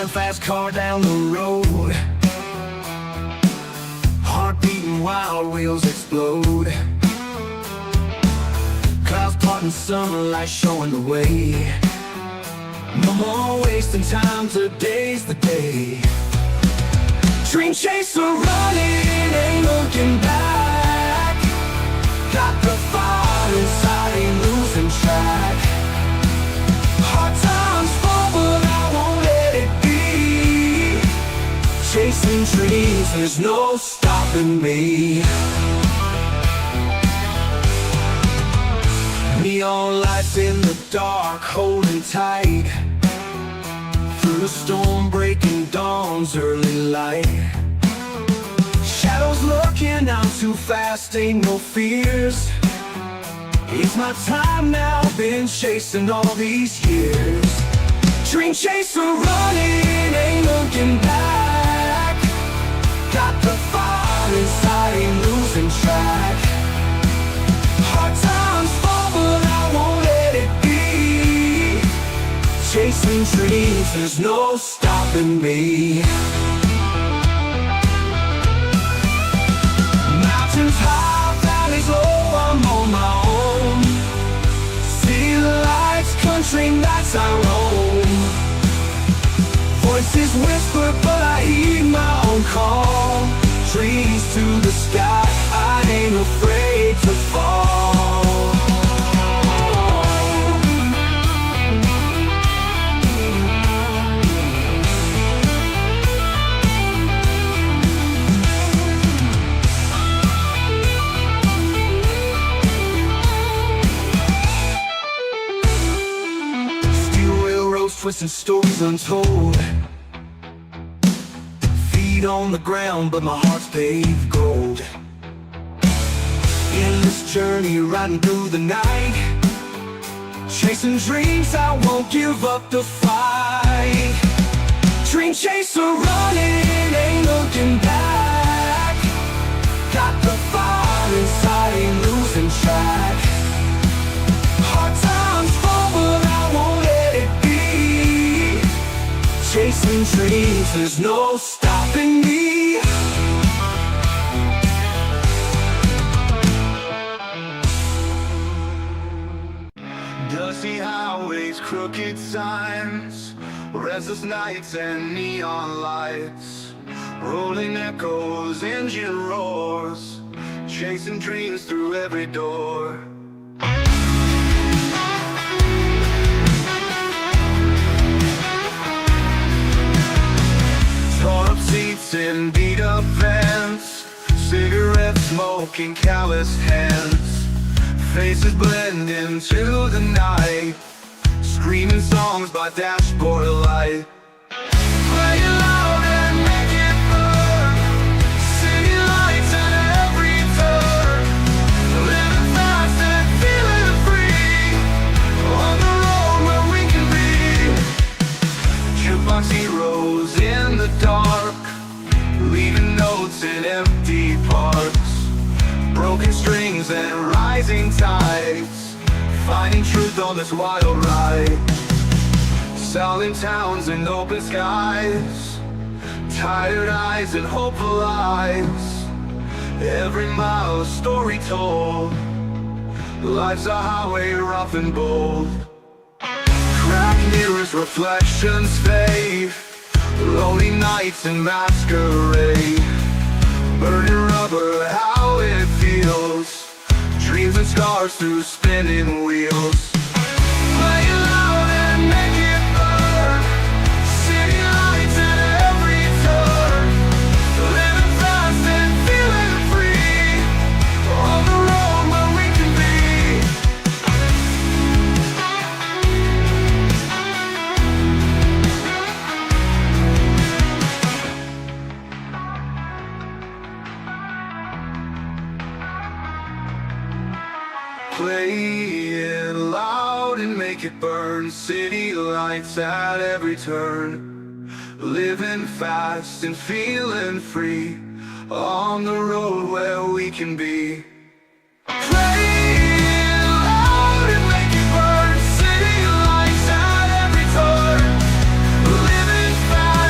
a fast car down the road, heart beating, wild wheels explode. Clouds parting, sunlight showing the way. No more wasting time, today's the day. Dream chaser running, ain't looking back. Got the fire inside, ain't losing track. Hard times fall, but I won't let it be. Chasing dreams, there's no stopping me. Neon lights in the dark, holding tight. Through the storm, breaking dawn's early light. Shadows looking out too fast, ain't no fears. It's my time now, been chasing all these years. Dream chaser running, ain't looking back. Got the fire inside, ain't losing track. Hard times fall, but I won't let it be. Chasing dreams, there's no stopping me. Mountains high, valleys low, I'm on my own. City lights, country nights I roam. Voices whisper, but I heed my own call. Trees to the sky, I ain't afraid to fall. Twisting stories untold. Feet on the ground, but my heart's paved gold. In this journey, riding through the night, chasing dreams, I won't give up the fight. Dream chaser running, ain't looking back. Got the fire inside, ain't losing track. Hard times fall, but I won't let it be. Chasing dreams, there's no stopping me. Dusty highways, crooked signs, restless nights and neon lights, rolling echoes, engine roars, chasing dreams through every door. Torn up seats in beat up vans, cigarette smoke in calloused hands, faces blend into the night, screaming songs by dashboard light. Play it loud and make it burn, city lights at every turn, living fast and feeling free, on the road where we can be. Jukebox heroes in the dark, leaving notes in empty parks, broken strings and rising tides, finding truth on this wild ride. Silent towns and open skies, tired eyes and hopeful eyes, every mile a story told, life's a highway rough and bold. Cracked mirrors, reflections fade, lonely nights in masquerade, burning rubber, how it feels, dreams and scars through spinning wheels. Play it loud and make it burn, city lights at every turn, living fast and feeling free, on the road where we can be. Play it loud and make it burn, city lights at every turn, living fast and feeling free, on the road where we can be. Play it loud and make it burn, city lights at every turn, living fast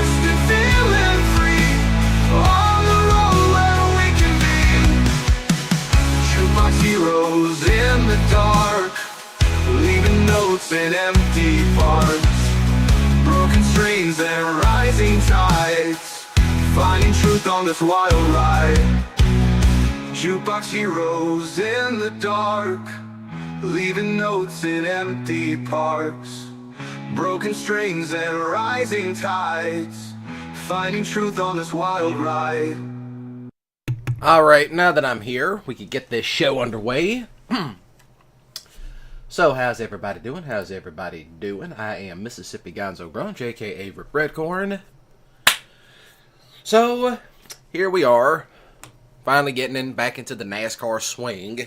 notes in empty parts, broken streams and rising tides, finding truth on this wild ride. Jukebox heroes in the dark, leaving notes in empty parks, broken strings and rising tides, finding truth on this wild ride. Alright, now that I'm here, we can get this show underway. So, how's everybody doing? How's everybody doing? I am Mississippi Gonzo Grunge, aka Rip Redcorn. So, here we are, finally getting back into the NASCAR swing.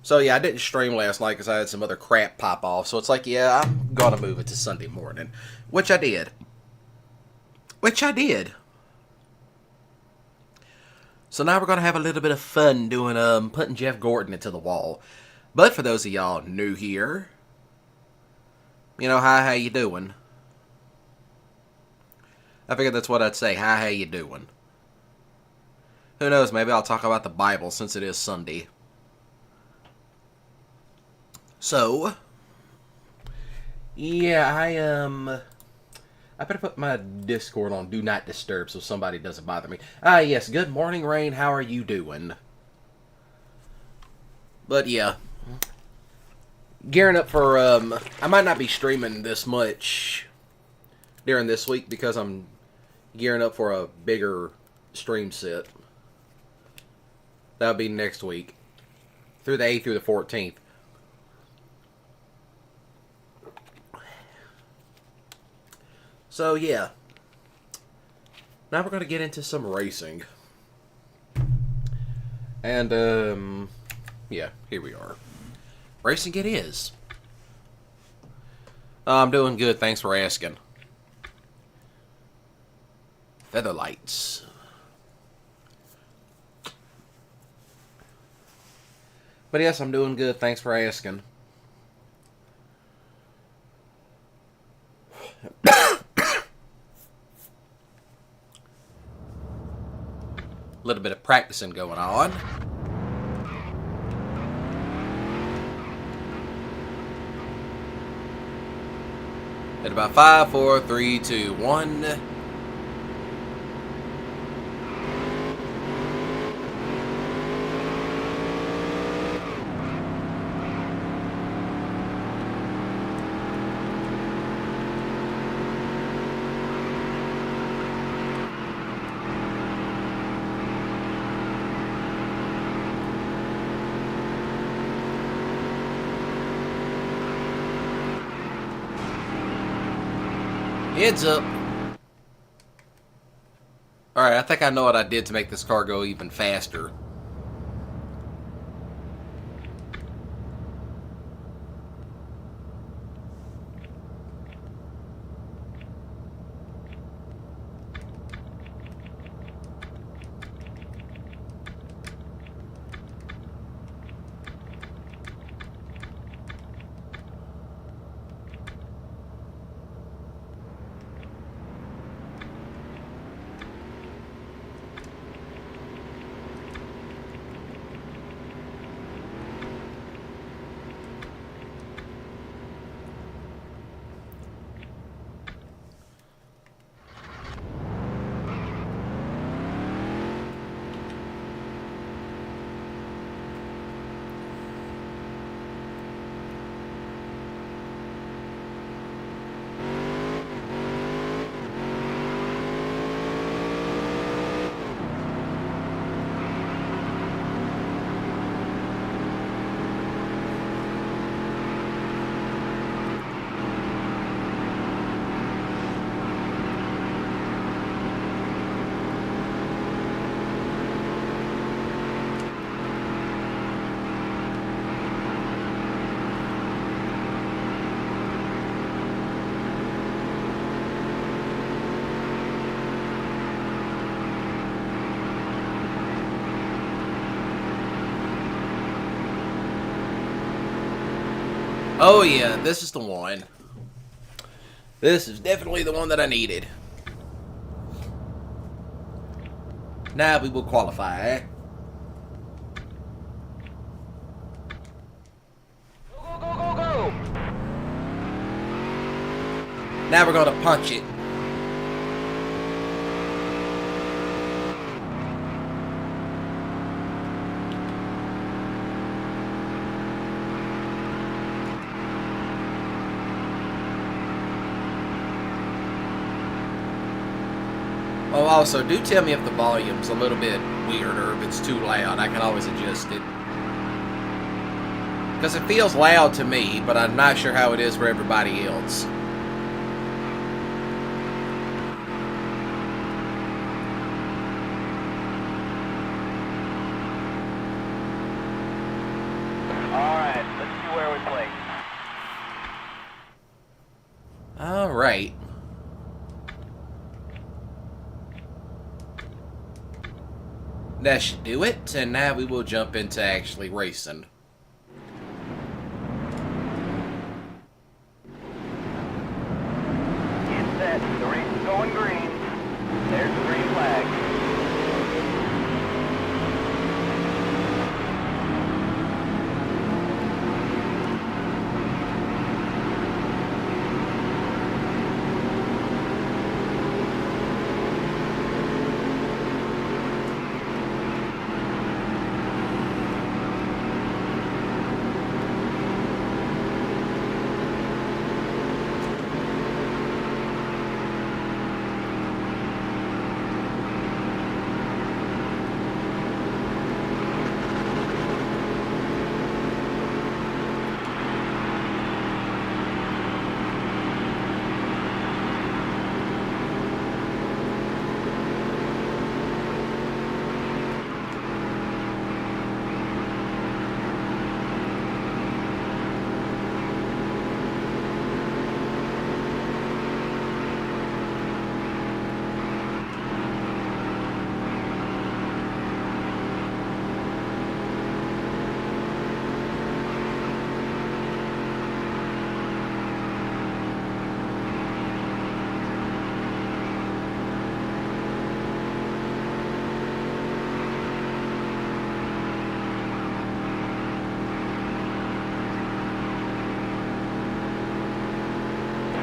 So, yeah, I didn't stream last night because I had some other crap pop off. So, it's like, yeah, I'm gonna move it to Sunday morning. Which I did. So now we're going to have a little bit of fun doing, putting Jeff Gordon into the wall. But for those of y'all new here, you know, hi, how you doing? I figured that's what I'd say, hi, how you doing? Who knows, maybe I'll talk about the Bible since it is Sunday. So, yeah, I better put my Discord on Do Not Disturb so somebody doesn't bother me. Ah, yes, good morning, Rain. How are you doing? But, yeah. Gearing up for, I might not be streaming this much during this week because I'm gearing up for a bigger stream set. That'll be next week. Through the 8th through the 14th. So, yeah. Now we're going to get into some racing. And, yeah, here we are. Racing it is. I'm doing good, thanks for asking. Featherlights. But yes, I'm doing good, thanks for asking. A little bit of practicing going on. At about 5, 4, 3, 2, 1. Heads up. Alright, I think I know what I did to make this car go even faster. Oh yeah, this is the one. This is definitely the one that I needed. Now we will qualify. Go, go, go, go, go! Now we're gonna punch it. Oh, also, do tell me if the volume's a little bit weird or if it's too loud. I can always adjust it. Because it feels loud to me, but I'm not sure how it is for everybody else. Alright, let's see where we play. Alright. That should do it, and now we will jump into actually racing. Get set, the race is going green. There's the green flag.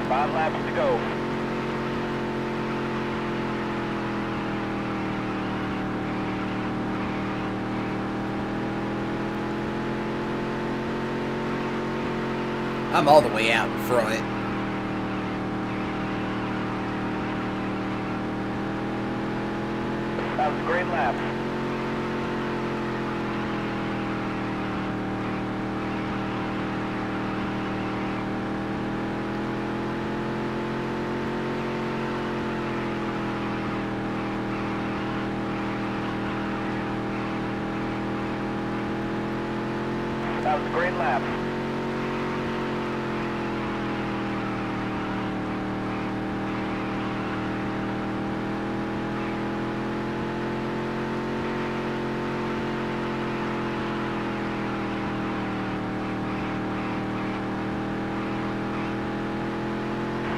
Five laps to go. I'm all the way out in front. That was a great lap. That was a great lap.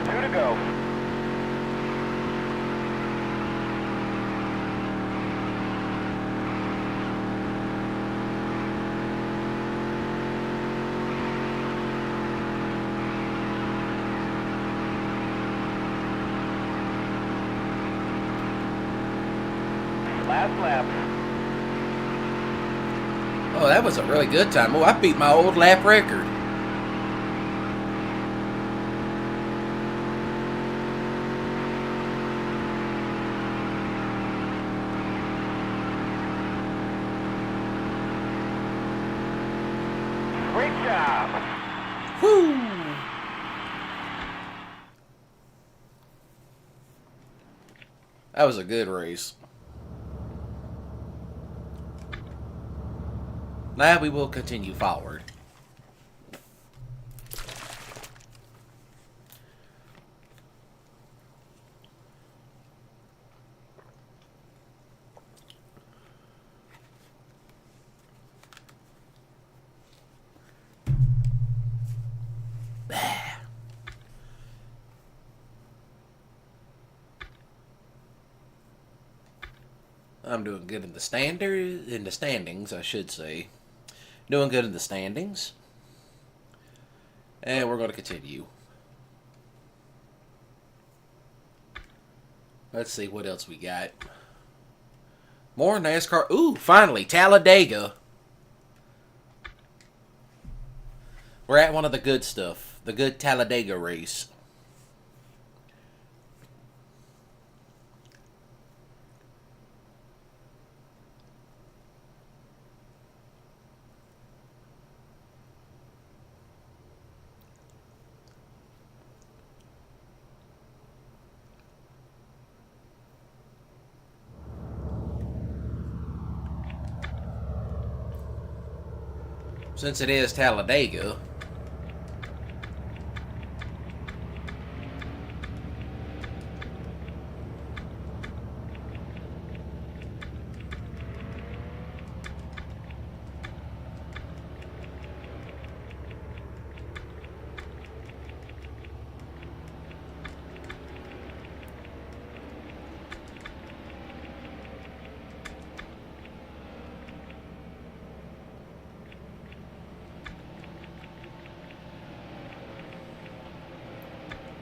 Two to go. Last lap. Oh, that was a really good time. Oh, I beat my old lap record. Great job. Woo! That was a good race. Now we will continue forward. I'm doing good in the standings, I should say. Doing good in the standings. And we're going to continue. Let's see what else we got. More NASCAR. Ooh, finally, Talladega. We're at one of the good stuff. The good Talladega race. Since it is Talladega.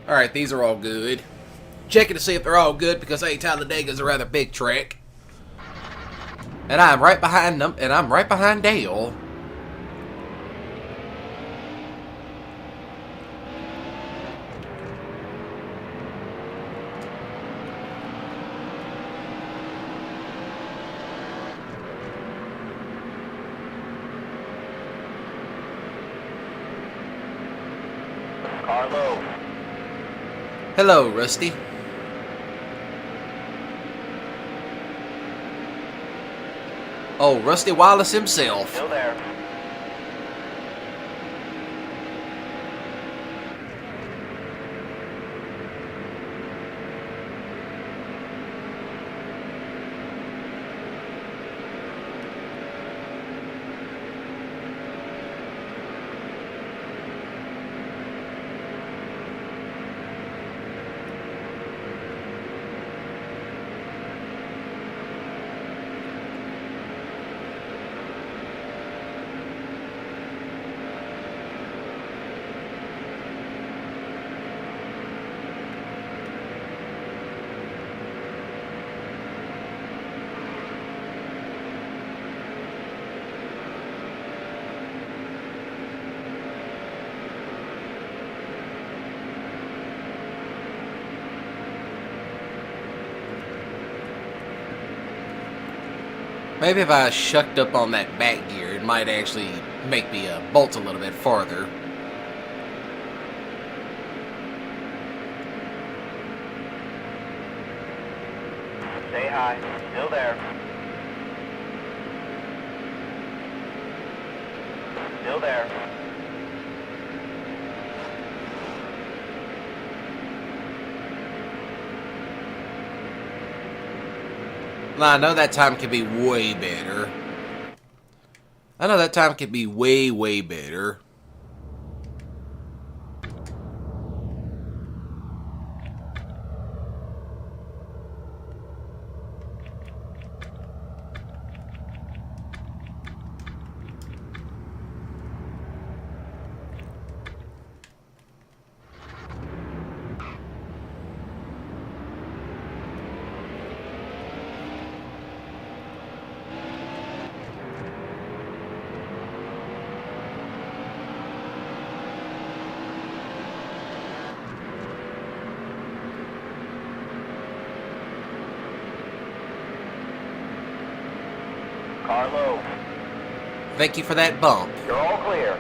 Alright, these are all good. Checking to see if they're all good because, hey, Talladega's a rather big track. And I'm right behind them, and I'm right behind Dale. Carlo. Hello, Rusty. Oh, Rusty Wallace himself. Still there. Maybe if I shucked up on that back gear, it might actually make me bolt a little bit farther. Say hi. Still there. Still there. Now, I know that time could be way better. I know that time could be way, way better. Carlo. Thank you for that bump. You're all clear.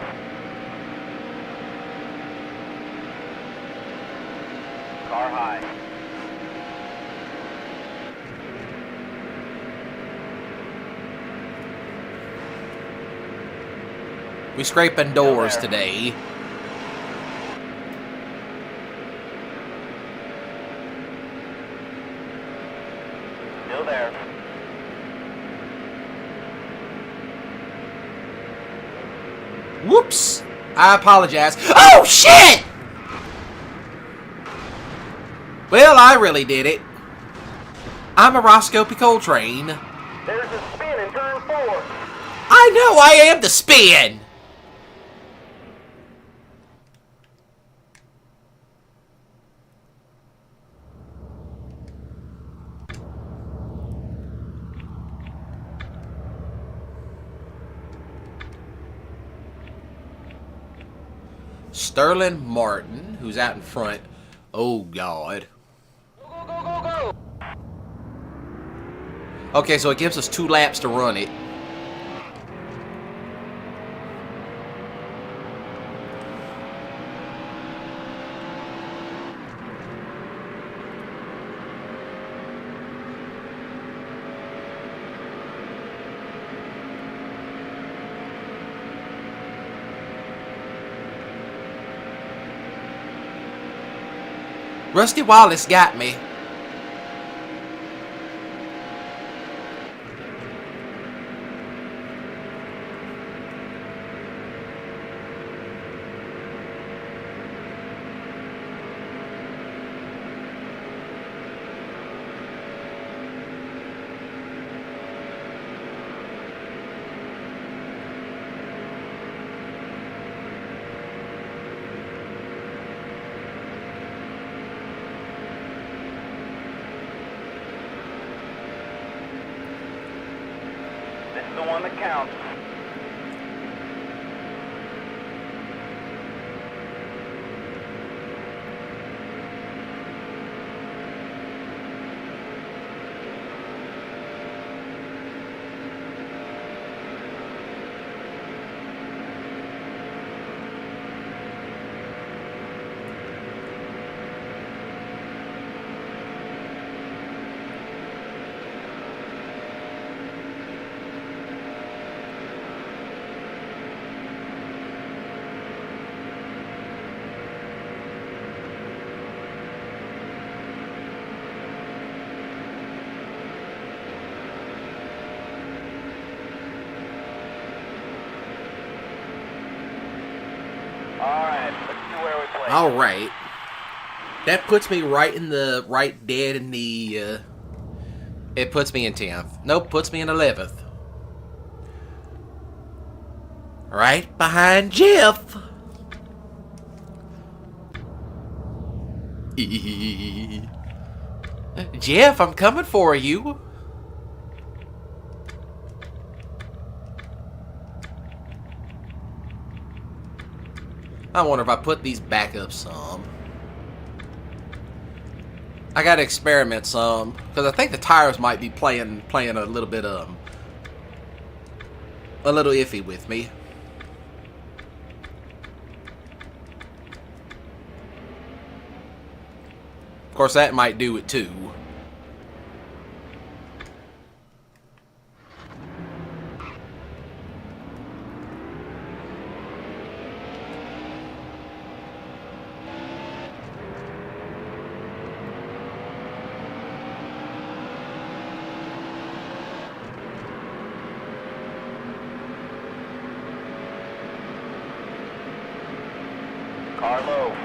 Car high. We scraping doors today. Still there. Whoops! I apologize. Oh, shit! Well, I really did it. I'm a Roscoe P. Coltrane. There's a spin in turn 4. I know I am the spin! Sterling Martin, who's out in front. Oh, God. Go, go, go, go, go! Okay, so it gives us 2 laps to run it. Rusty Wallace got me. This is the one that counts. Alright, let's see where we play. All right. That puts me right in the right dead in the it puts me in 10th. Nope, puts me in 11th. Right behind Jeff. Jeff, I'm coming for you. I wonder if I put these back up some. I gotta experiment some because I think the tires might be playing a little bit a little iffy with me. Of course, that might do it too. Carlo.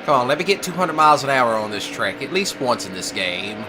Come on, let me get 200 miles an hour on this track at least once in this game.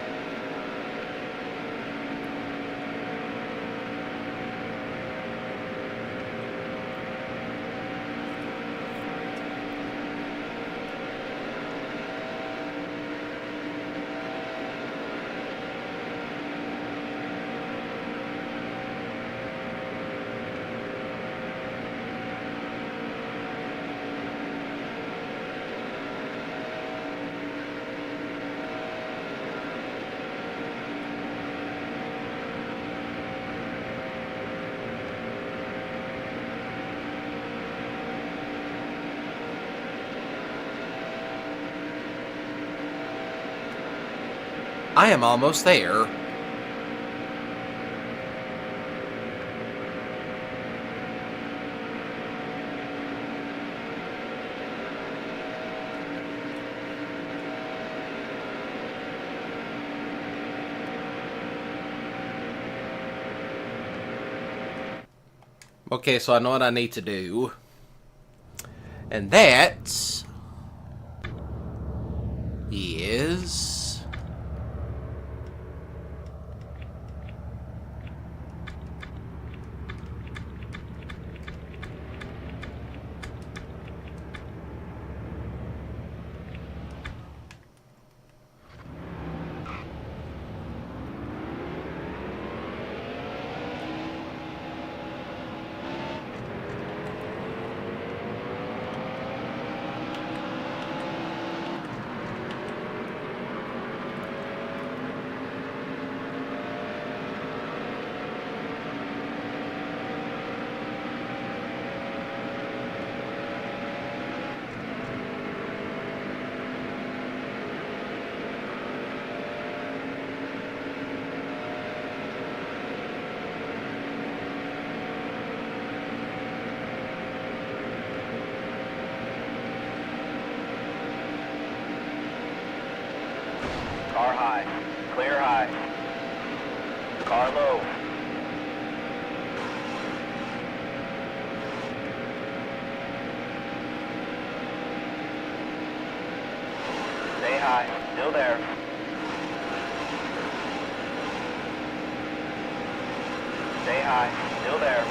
I am almost there. Okay, so I know what I need to do. And that is... Car high. Clear high. Car low. Stay high. Still there. Stay high. Still there.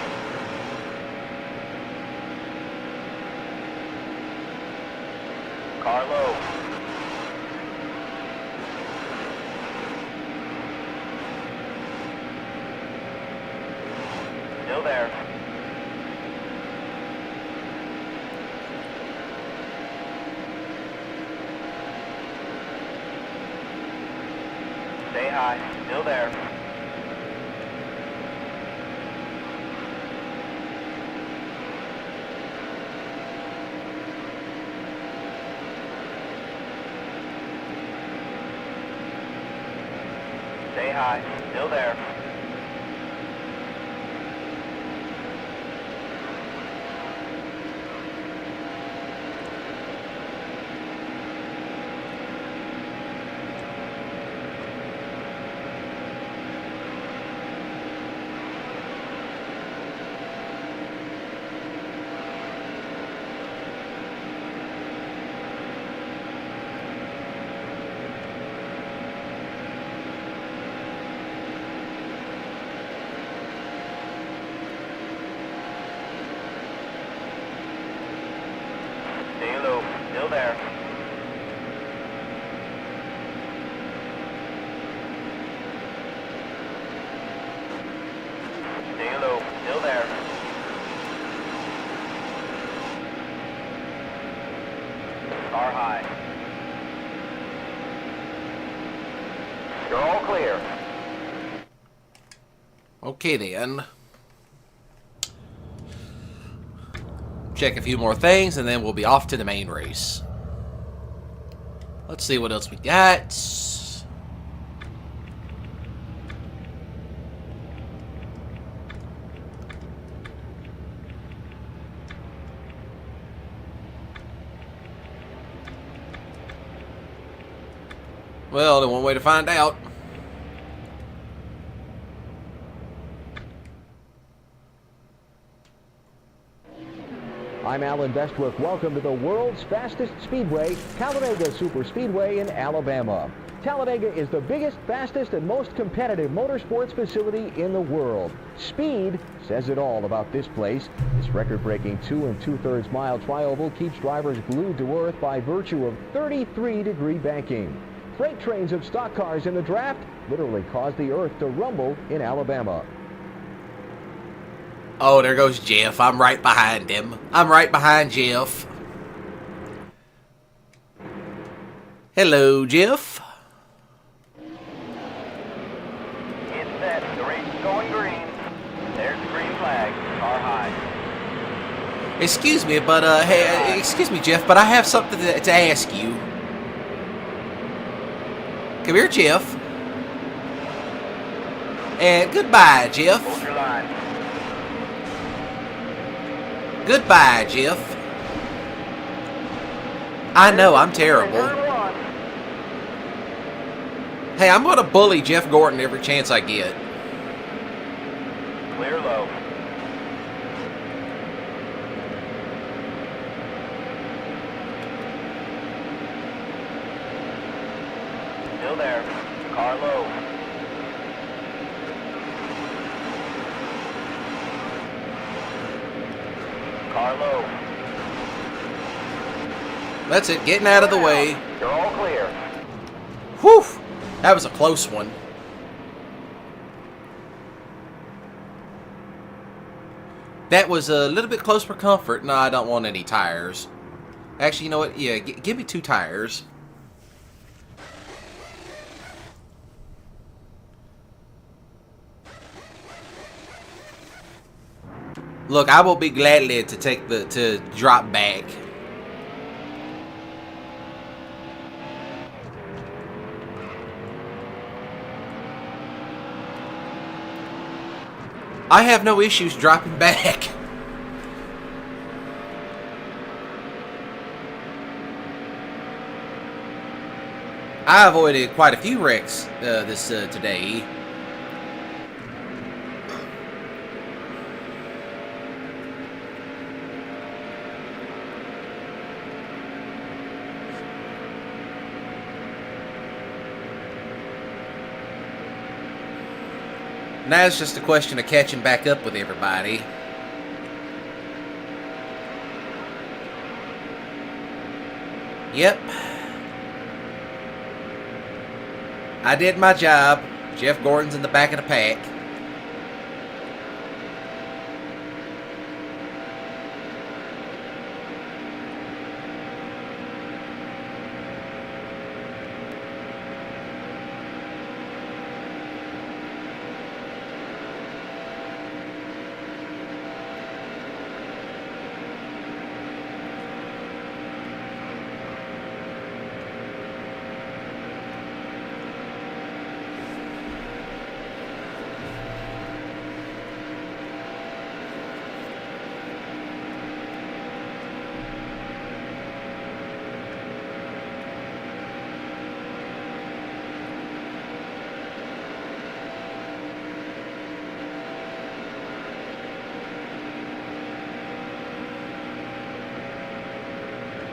Car low. Still there. Stay high. Still there. Stay high. Still there. Stay low. Still there. Stay low. Still there. Car high. You're all clear. Okay then. Check a few more things and then we'll be off to the main race. Let's see what else we got. Well, only one way to find out. I'm Alan Bestwick. Welcome to the world's fastest speedway, Talladega Superspeedway in Alabama. Talladega is the biggest, fastest, and most competitive motorsports facility in the world. Speed says it all about this place. This record-breaking 2 2/3 mile trioval keeps drivers glued to earth by virtue of 33-degree banking. Freight trains of stock cars in the draft literally caused the earth to rumble in Alabama. Oh, there goes Jeff. I'm right behind him. I'm right behind Jeff. Hello, Jeff. It's set. The race is going green. There's the green flag. Car high. Excuse me, but, hey, excuse me, Jeff, but I have something to ask you. Come here, Jeff. And goodbye, Jeff. Hold your line. Goodbye, Jeff. I know, I'm terrible. Turn one. Hey, I'm going to bully Jeff Gordon every chance I get. Clear low. there. Car low. Car low. That's it, getting out of the way. You're all clear. Whew! That was a close one. That was a little bit close for comfort. No, I don't want any tires. Actually, you know what? Yeah, give me 2 tires. Look, I will be gladly to drop back. I have no issues dropping back. I avoided quite a few wrecks today. Now it's just a question of catching back up with everybody. Yep. I did my job. Jeff Gordon's in the back of the pack.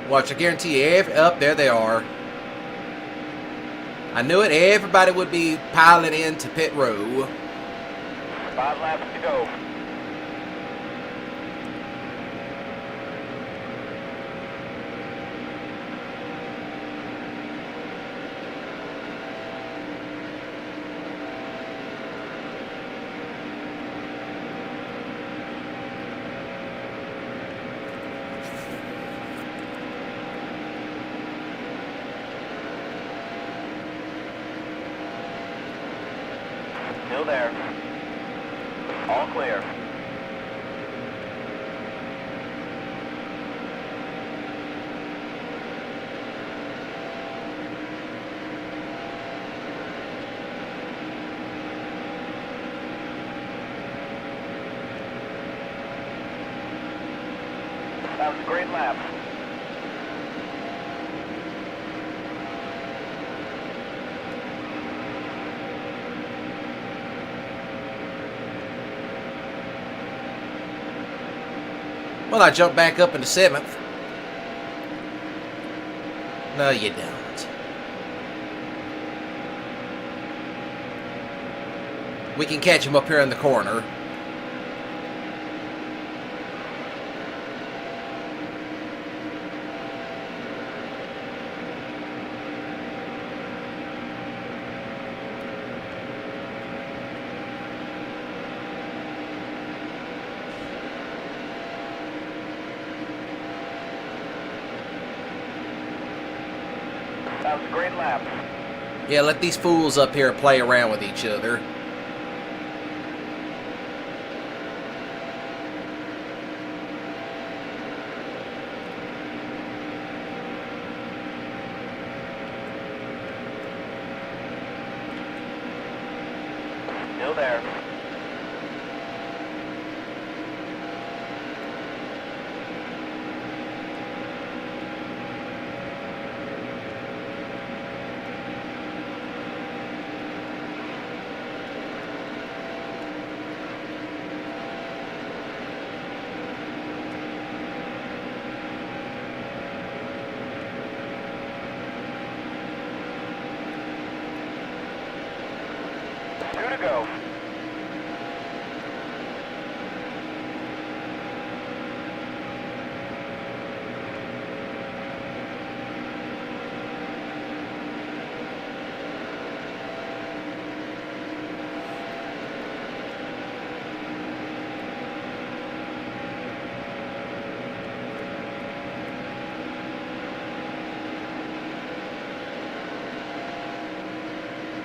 Watch, I guarantee you, up there they are. I knew it, everybody would be piling into pit row. 5 laps to go. Still there. All clear. That was a great lap. Well, I jumped back up into 7th. No, you don't. We can catch him up here in the corner. That was a great lap. Yeah, let these fools up here play around with each other. Still there.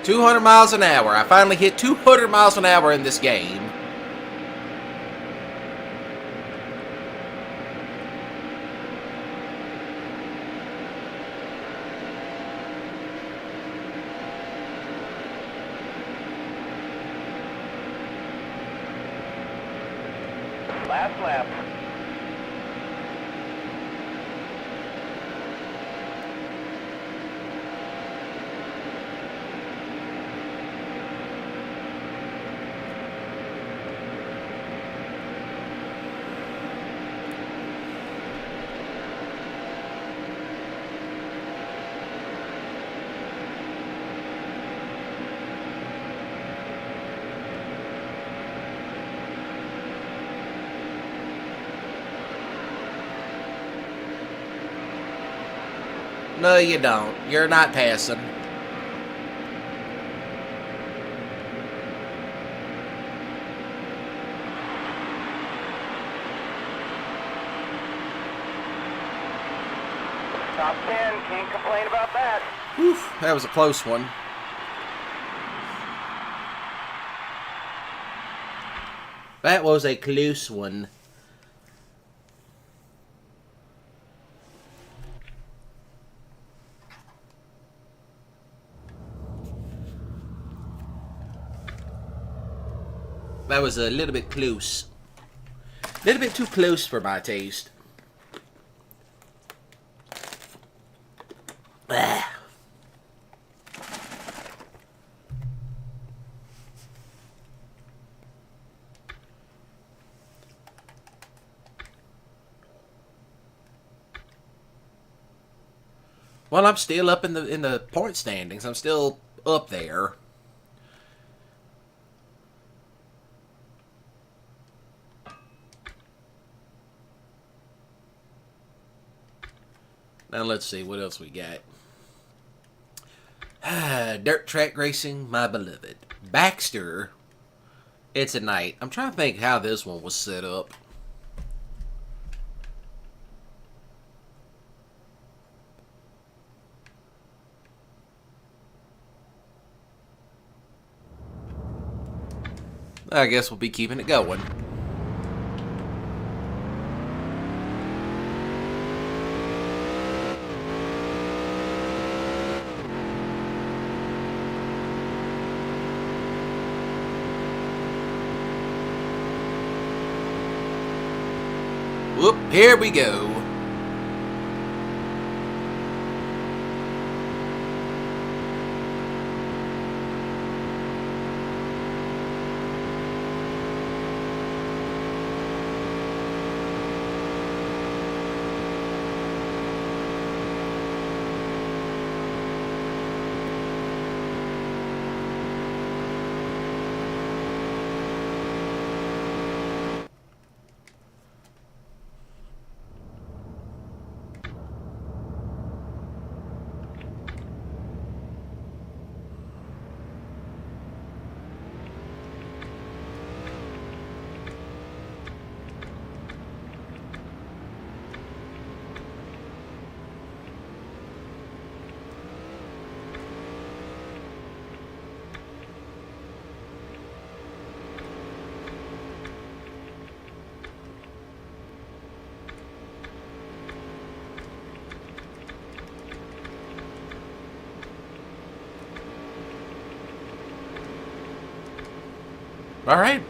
200 miles an hour. I finally hit 200 miles an hour in this game. Last lap. No, you don't. You're not passing. Top 10, can't complain about that. Oof, that was a close one. That was a close one. That was a little bit close. A little bit too close for my taste. Ah. Well, I'm still up in the point standings. I'm still up there. Now let's see what else we got. Dirt track racing, my beloved. Baxter. It's at night. I'm trying to think how this one was set up. I guess we'll be keeping it going. Whoop, here we go. All right.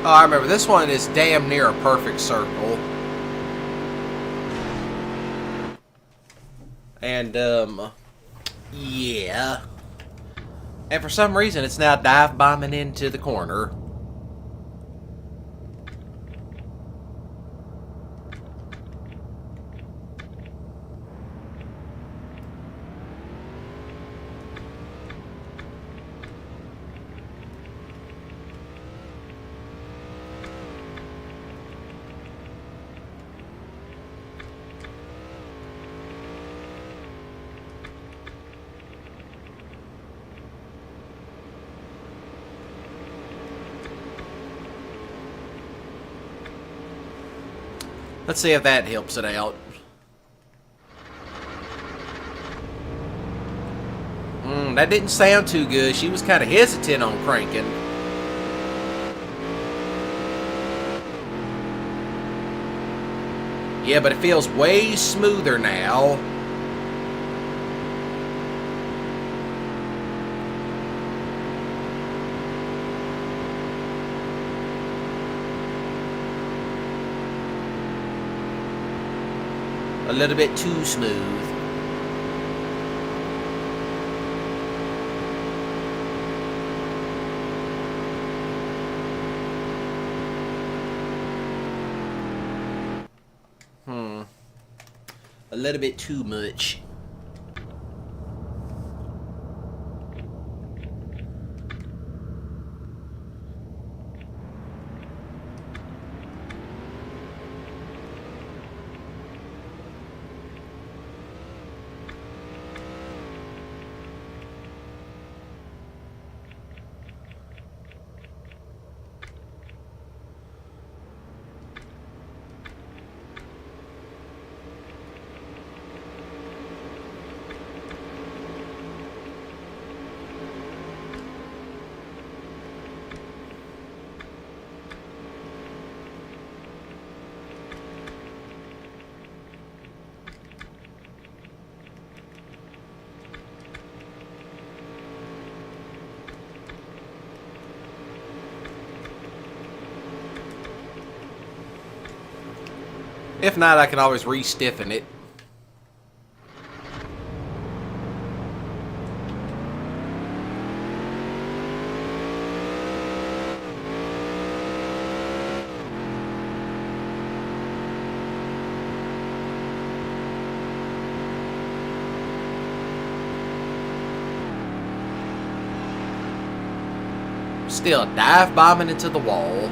Oh, I remember. This one is damn near a perfect circle. And, yeah. And for some reason, it's now dive bombing into the corner. Let's see if that helps it out. That didn't sound too good. She was kind of hesitant on cranking. Yeah, but it feels way smoother now. A little bit too smooth. A little bit too much. If not, I can always re-stiffen it. Still dive bombing into the wall.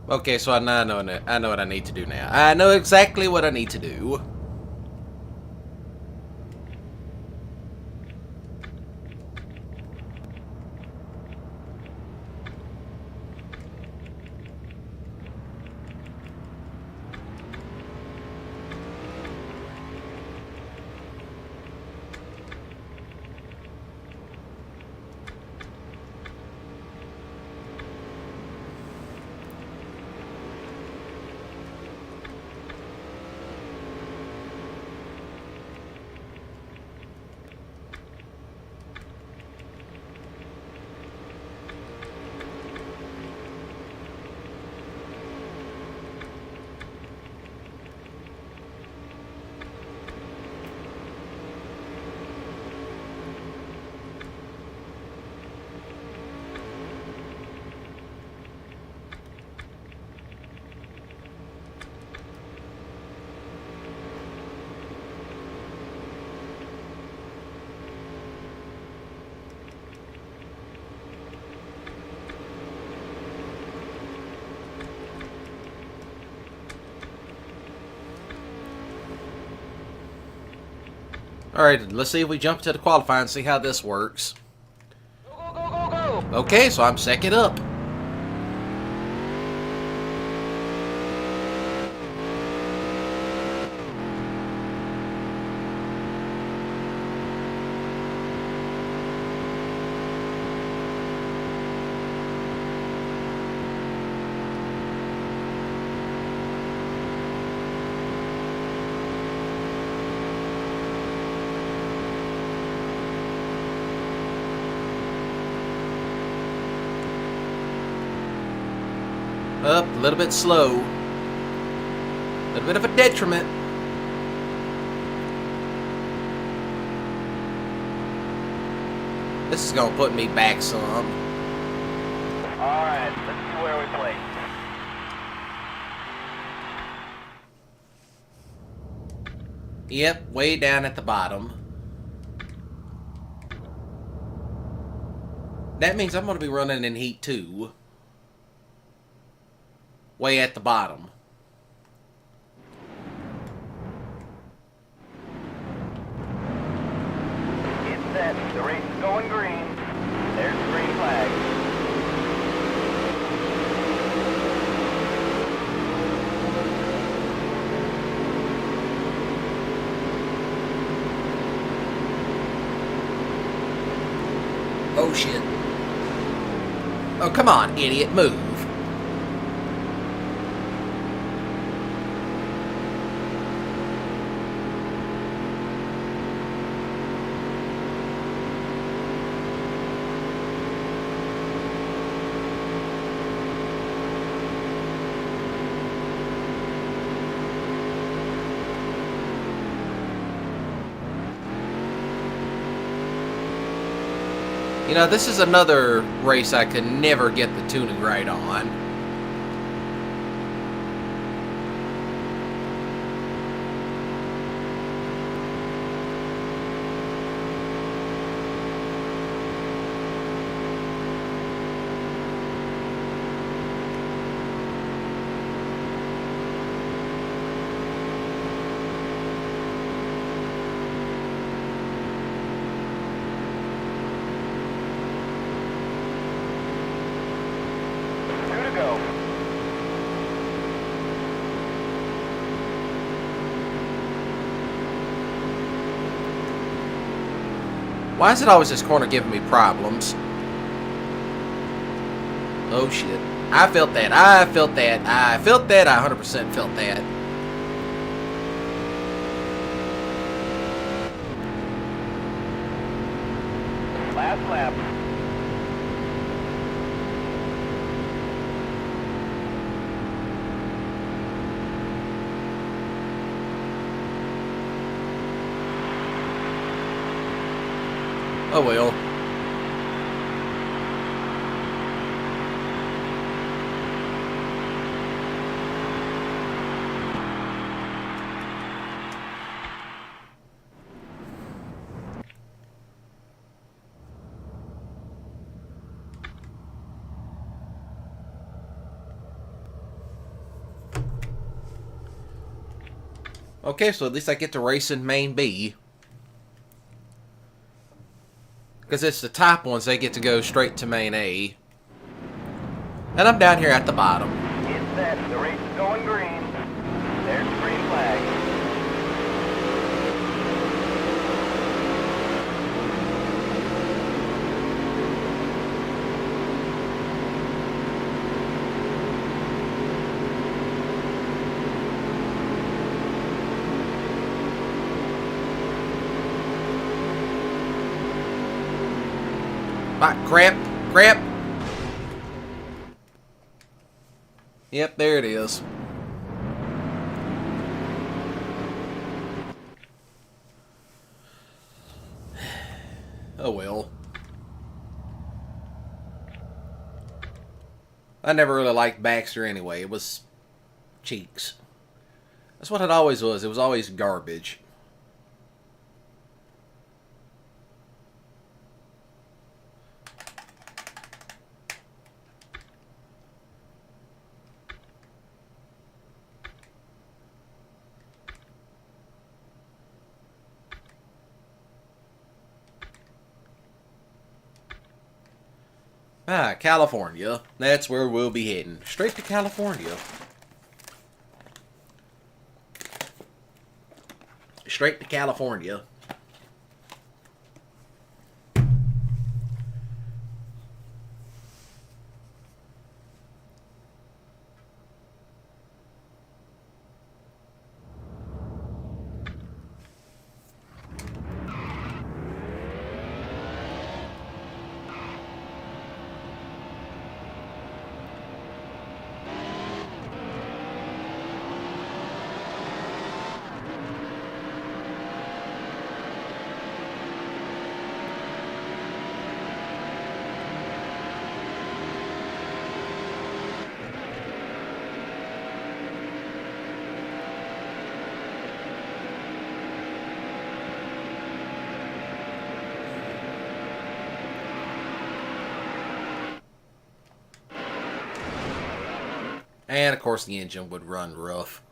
Okay, so I know what I need to do now. I know exactly what I need to do. Alright, let's see if we jump to the qualifying and see how this works. Go, go, go, go, go! Okay, so I'm second up. Up, a little bit slow. A little bit of a detriment. This is gonna put me back some. Alright, let's see where we play. Yep, way down at the bottom. That means I'm gonna be running in heat 2. way at the bottom. It's set. The race is going green. There's the green flag. Oh shit. Oh, come on, idiot, move. You know, this is another race I could never get the tuning right on. Why is it always this corner giving me problems? Oh shit. I felt that. I felt that. I felt that. I 100% felt that. Last lap. Oh well. Okay, so at least I get to race in Main B. Because it's the top ones, they get to go straight to Main A. And I'm down here at the bottom. It's set. The race is going green. There's the green flag. Crap. Crap. Yep, there it is. Oh well. I never really liked Baxter anyway. It was cheeks. That's what it always was. It was always garbage. Ah, California. That's where we'll be heading. Straight to California. Straight to California. And of course the engine would run rough.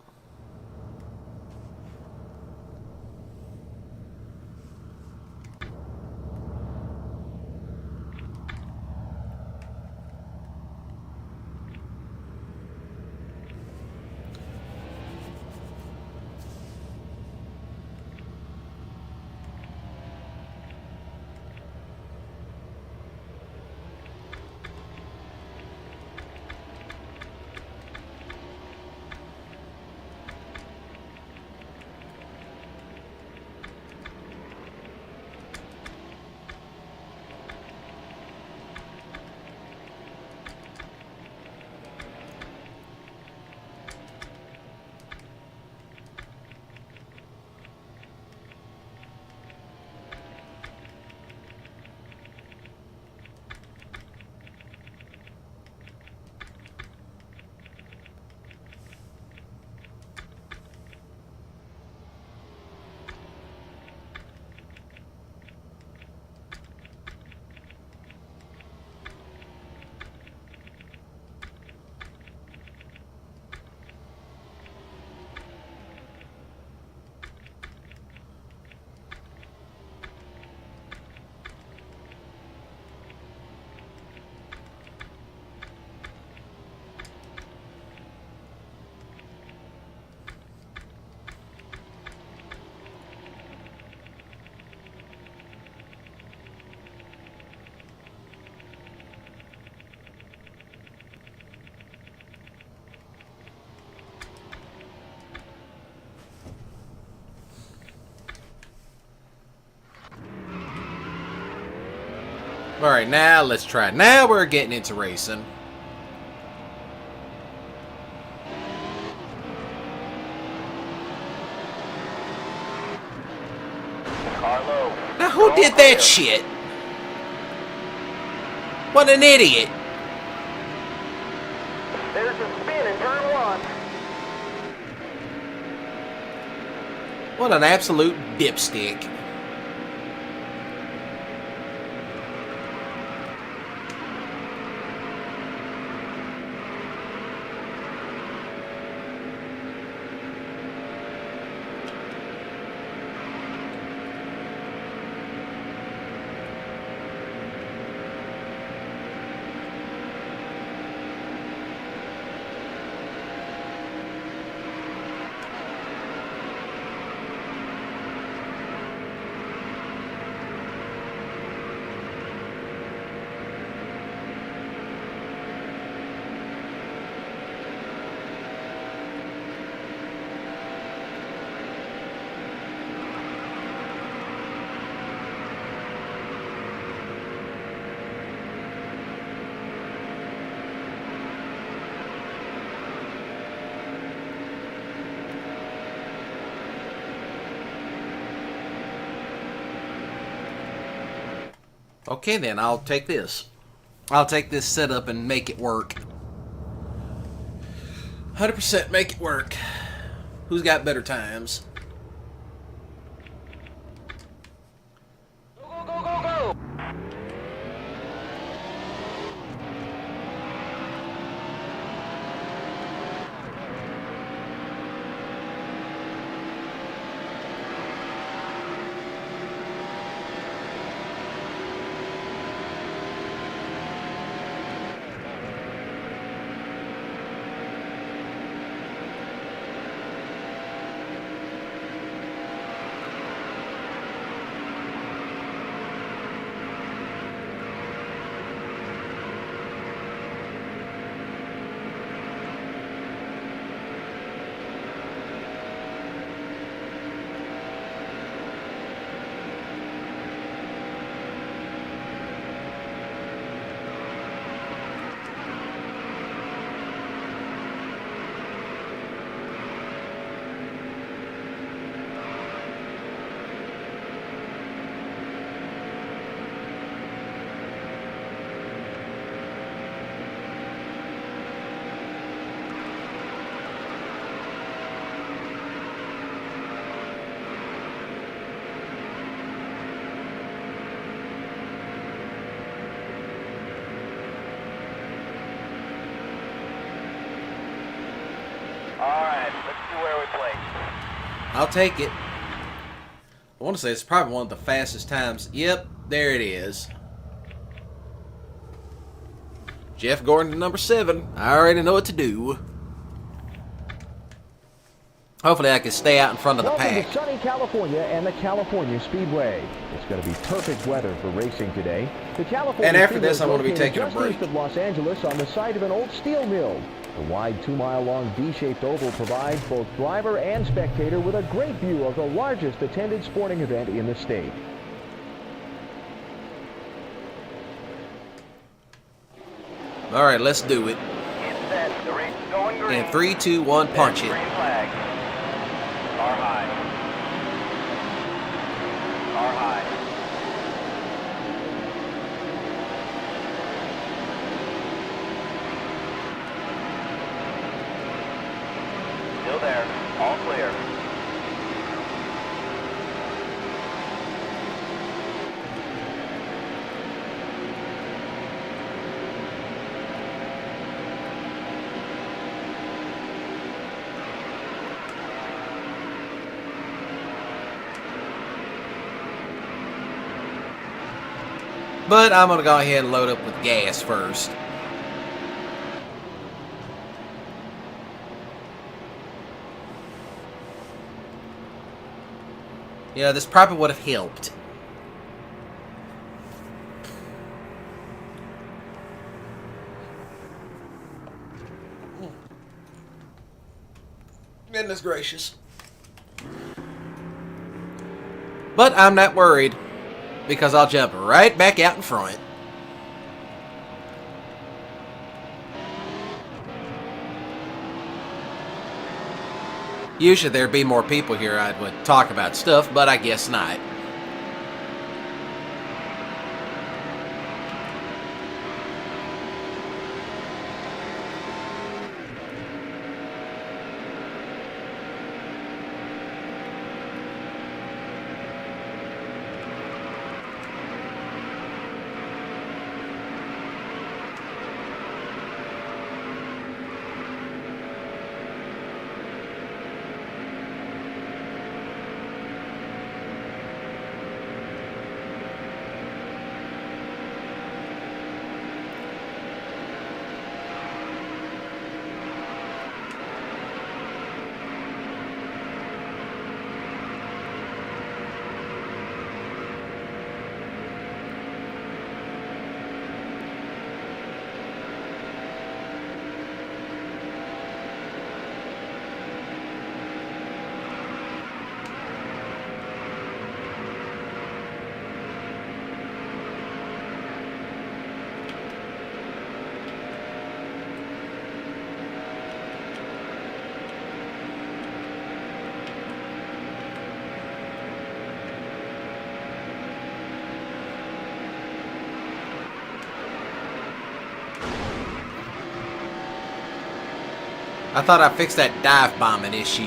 Alright, now let's try. Now we're getting into racing. Carlo. Now who did that shit? What an idiot. There's a spin in turn one. What an absolute dipstick. Okay then, I'll take this. I'll take this setup and make it work. 100% make it work. Who's got better times? Go, go, go, go, go! I'll take it. I want to say it's probably one of the fastest times. Yep, there it is. Jeff Gordon to number 7. I already know what to do. Hopefully I can stay out in front of the Welcome pack. to sunny California and the California Speedway. It's going to be perfect weather for racing today. The California And after Speedway this, I'm going to be located taking a just break. east of Los Angeles on the site of an old steel mill. The wide 2-mile-long D-shaped oval provides both driver and spectator with a great view of the largest attended sporting event in the state. All right, let's do it. Get set. The race is going green. In 3, 2, 1, punch There's it. green flag. Car high. Car high. Still there. All clear. But I'm going to go ahead and load up with gas first. Yeah, this probably would have helped. Goodness gracious. But I'm not worried, because I'll jump right back out in front. Usually there'd be more people here I would talk about stuff, but I guess not. I thought I fixed that dive bombing issue.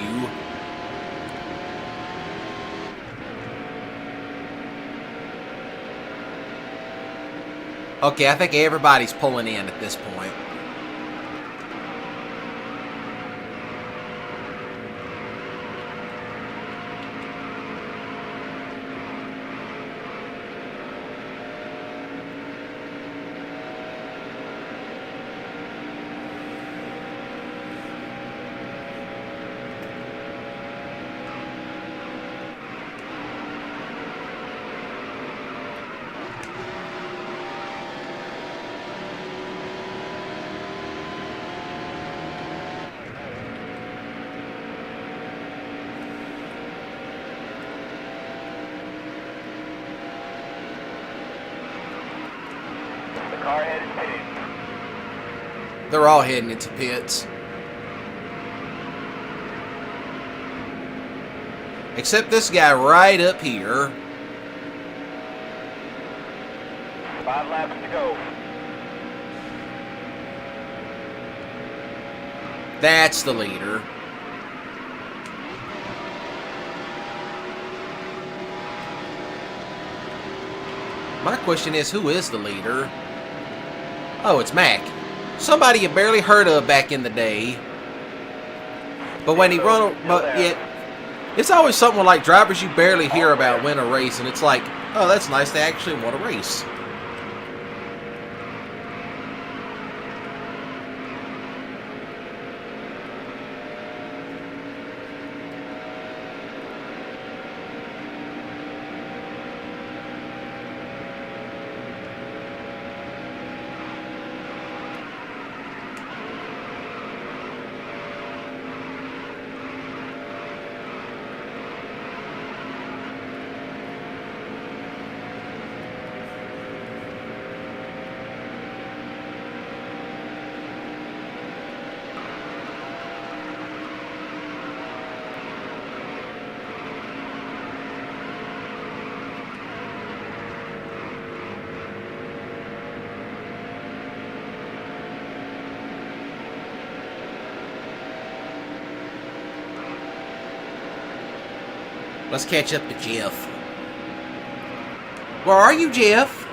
Okay, I think everybody's pulling in at this point. The car headed pitting. They're all heading into pits. Except this guy right up here. 5 laps to go. That's the leader. My question is, who is the leader? Oh, it's Mac. Somebody you barely heard of back in the day. But when he run, but yet It's always something like drivers you barely hear about win a race, and it's like, oh, that's nice, they actually won a race. Let's catch up to Jeff. Where are you, Jeff?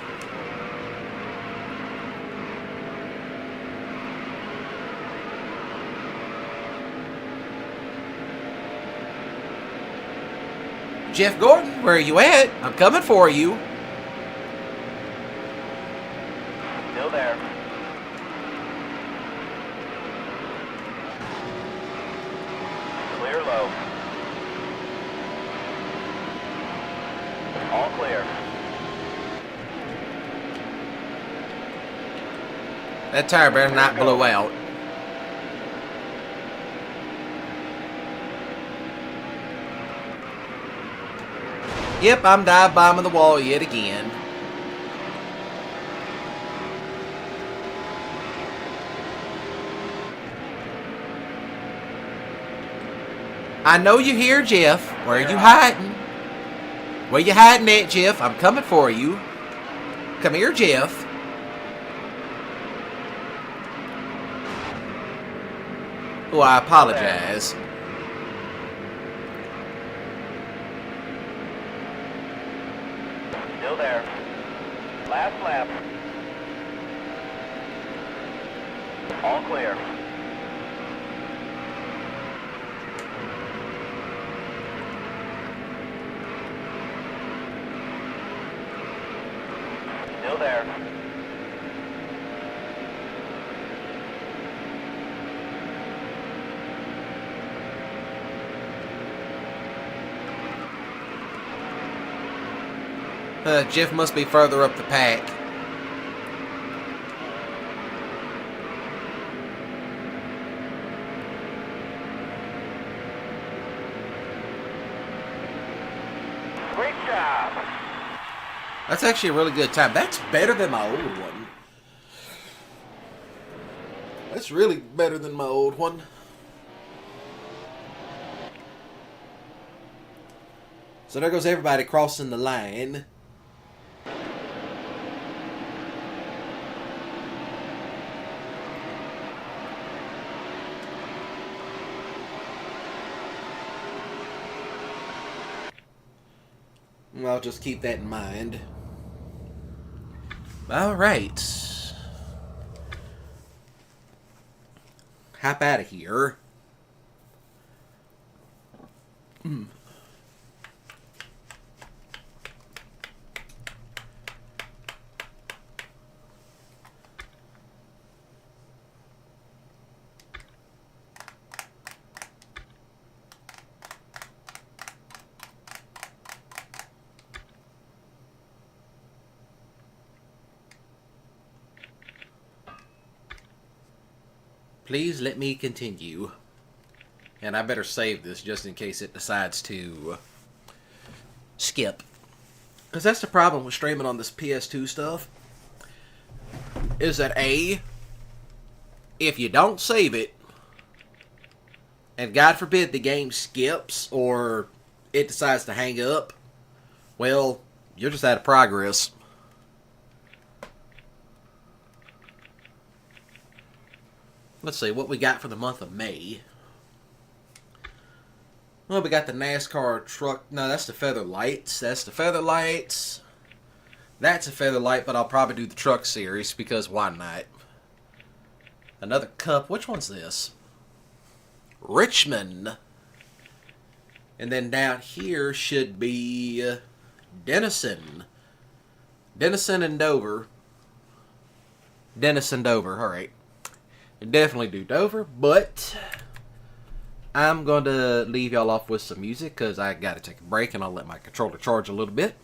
Jeff Gordon, where are you at? I'm coming for you. Still there. Clear low. All clear. That tire better not blow out. Yep, I'm dive bombing the wall yet again. I know you're here, Jeff. Where are you hiding? Where you hiding at, Jeff? I'm coming for you. Come here, Jeff. Oh, I apologize. Still there. Last lap. All clear. Still there. Jeff must be further up the pack. Great job. That's actually a really good time. That's better than my old one. That's really better than my old one. So there goes everybody crossing the line. I'll just keep that in mind. Alright. Hop out of here. Please let me continue. And I better save this just in case it decides to skip. Because that's the problem with streaming on this PS2 stuff. Is that A, if you don't save it, and God forbid the game skips or it decides to hang up, well, you're just out of progress. Let's see what we got for the month of May. Well, we got the NASCAR truck. No, that's the feather lights. That's the feather lights. That's a feather light, but I'll probably do the truck series because why not? Another cup. Which one's this? Richmond. And then down here should be Denison. Denison and Dover. Denison, Dover. Alright. Definitely do Dover, but I'm going to leave y'all off with some music because I got to take a break and I'll let my controller charge a little bit.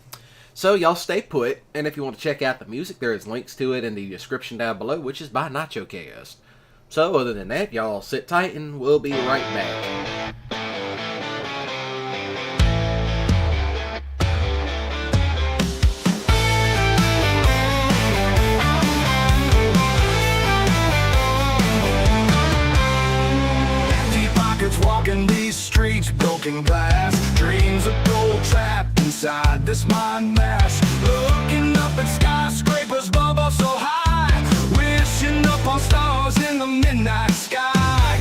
So y'all stay put, and if you want to check out the music, there is links to it in the description down below, which is by NachoCast. So other than that, y'all sit tight and we'll be right back. Walking these streets, broken glass, dreams of gold trapped inside this mind mash. Looking up at skyscrapers, bubble so high, wishing up on stars in the midnight sky.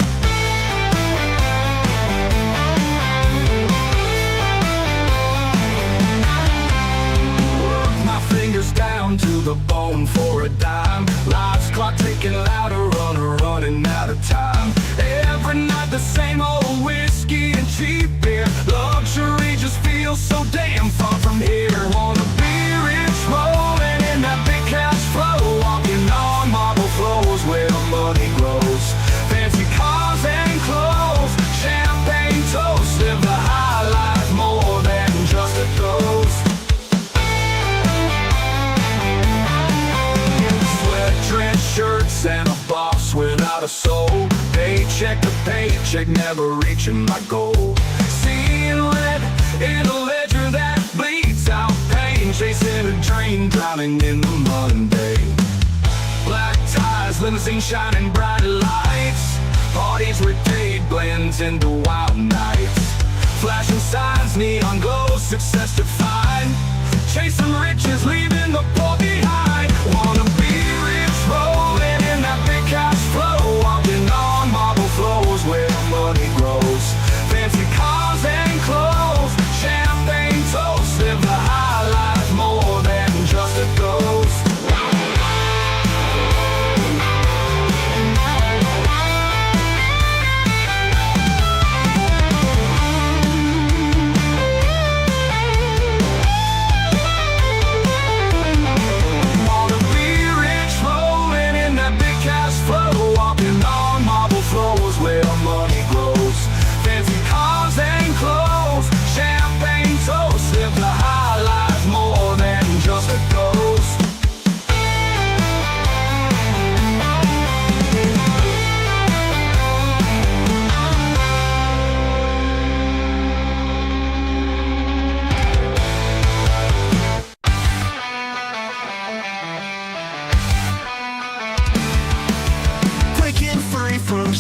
Work my fingers down to the bone for a dime. Life's clock ticking louder, running out of time. Every night the same old whiskey and cheap beer. Luxury just feels so damn far from here. Wanna be rich, rolling in that big cash flow, walking on marble floors where money grows. Fancy cars and clothes, champagne toast, live the high life more than just a ghost. Sweat-drenched shirts and a boss without a soul. Paycheck to paycheck, never reaching my goal. Seeing red in a ledger that bleeds out pain. Chasing a dream, drowning in the mundane. Black ties, limousine shining bright lights. Parties where day blends into wild nights. Flashing signs, neon glows, success defined. Chasing riches, leaving the poor behind. Wanna be rich, rolling in that big cash flow, walking on marble floors where money grows. Fancy cars and clothes, champagne toast, live the high life more than just a ghost.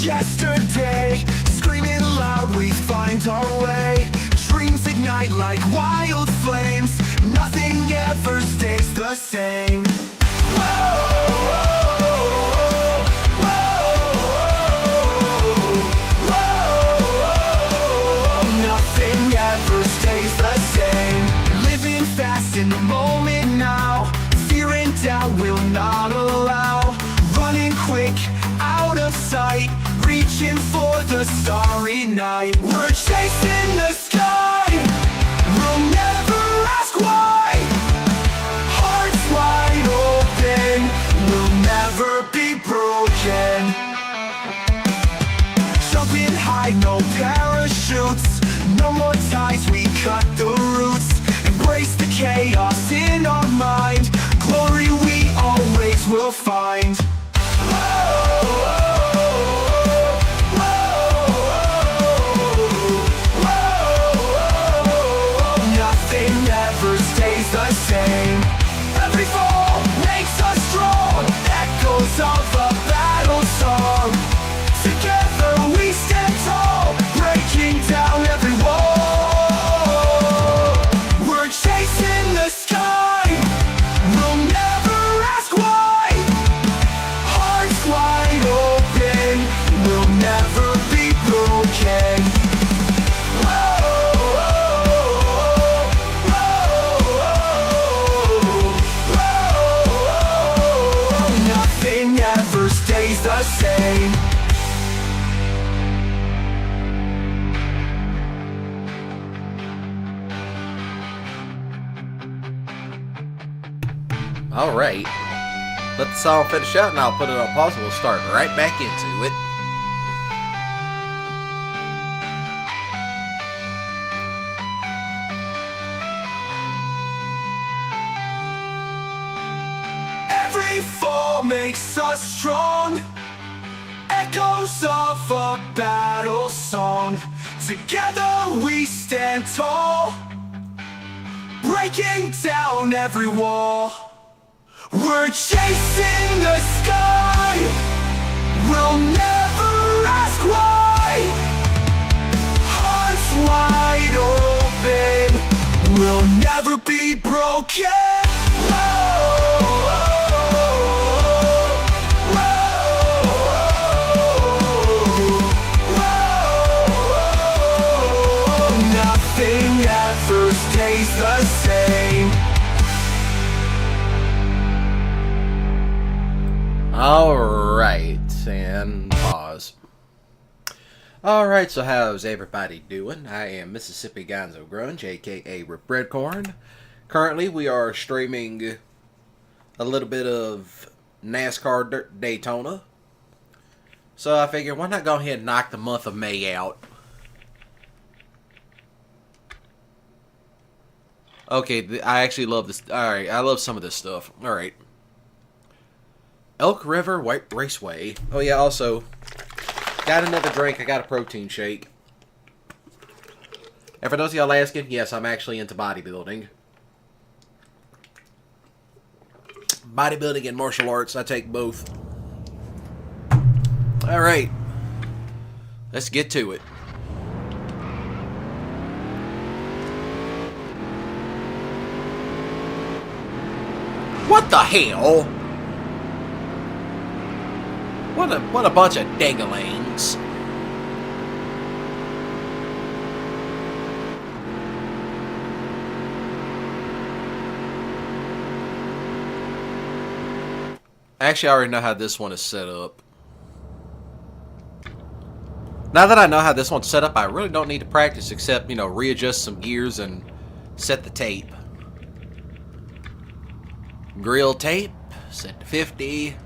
Yesterday, screaming loud, we find our way. Dreams ignite like wild flames. Nothing ever stays the same. Whoa, whoa, whoa, whoa. Nothing ever stays the same. Living fast in the moment now. Fear and doubt will not allow. Running quick, out of sight, reaching for the starry night. We're chasing the sky, we'll never ask why. Hearts wide open, we'll never be broken. Jumping high, no parachutes, no more ties, we cut the roots. Embrace the chaos in our mind, glory we always will find. Nothing ever stays the same. Every fall makes us strong, echoes of a battle song. Together we stand tall, breaking down every wall. We're chasing the sky, we'll never ask why. Hearts wide open, we'll never be broken. Whoa, whoa, whoa, whoa. Alright. Let the song finish out and I'll put it on pause and we'll start right back into it. Every fall makes us strong. Echoes of a battle song. Together we stand tall, breaking down every wall. We're chasing the sky. We'll never ask why. Hearts wide open. We'll never be broken. Nothing ever stays the same. Alright, and pause. Alright, so how's everybody doing? I am Mississippi Gonzo Grunge, aka Rip Breadcorn. Currently, we are streaming a little bit of NASCAR Dirt Daytona. So I figured, why not go ahead and knock the month of May out? Okay, I actually love this. Alright, I love some of this stuff. Alright. Elk River White Raceway. Oh yeah, also, got another drink. I got a protein shake. And for those of y'all asking, yes, I'm actually into bodybuilding. Bodybuilding and martial arts, I take both. Alright. Let's get to it. What the hell? What a bunch of dangalings. Actually, I already know how this one is set up. Now that I know how this one's set up, I really don't need to practice except, you know, readjust some gears and set the tape. Grill tape, set to 50.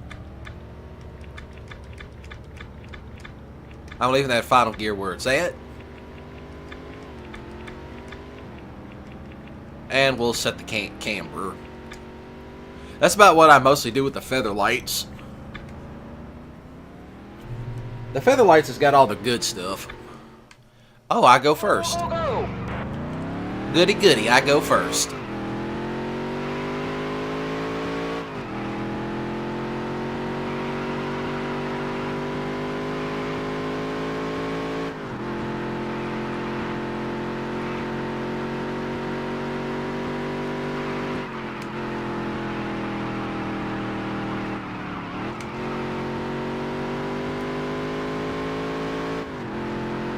I'm leaving that final gear where it's at. And we'll set the camber. That's about what I mostly do with the feather lights. The feather lights has got all the good stuff. Oh, I go first. Goody goody, I go first.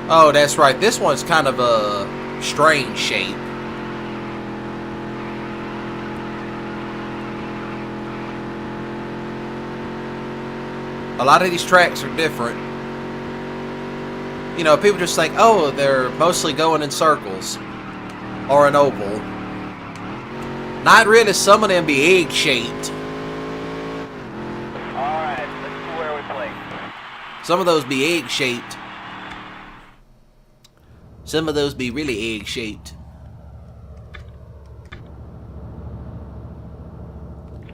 Oh, that's right. This one's kind of a strange shape. A lot of these tracks are different. You know, people just think, oh, they're mostly going in circles or an oval. Not really. Some of them be egg-shaped. Alright, let's see where we play. Some of those be egg-shaped. Some of those be really egg-shaped.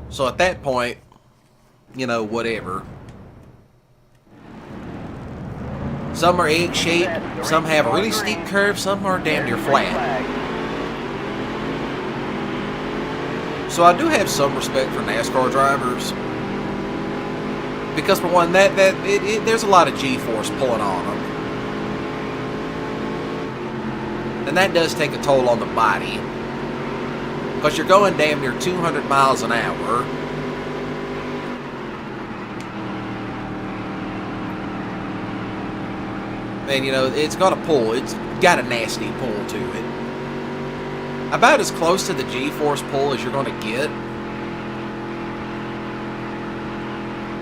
So at that point, you know, whatever. Some are egg-shaped, some have really steep curves, some are damn near flat. So I do have some respect for NASCAR drivers. Because for one, there's a lot of G-force pulling on them. And that does take a toll on the body. Because you're going damn near 200 miles an hour. And, you know, it's got a pull. It's got a nasty pull to it. About as close to the G-force pull as you're going to get.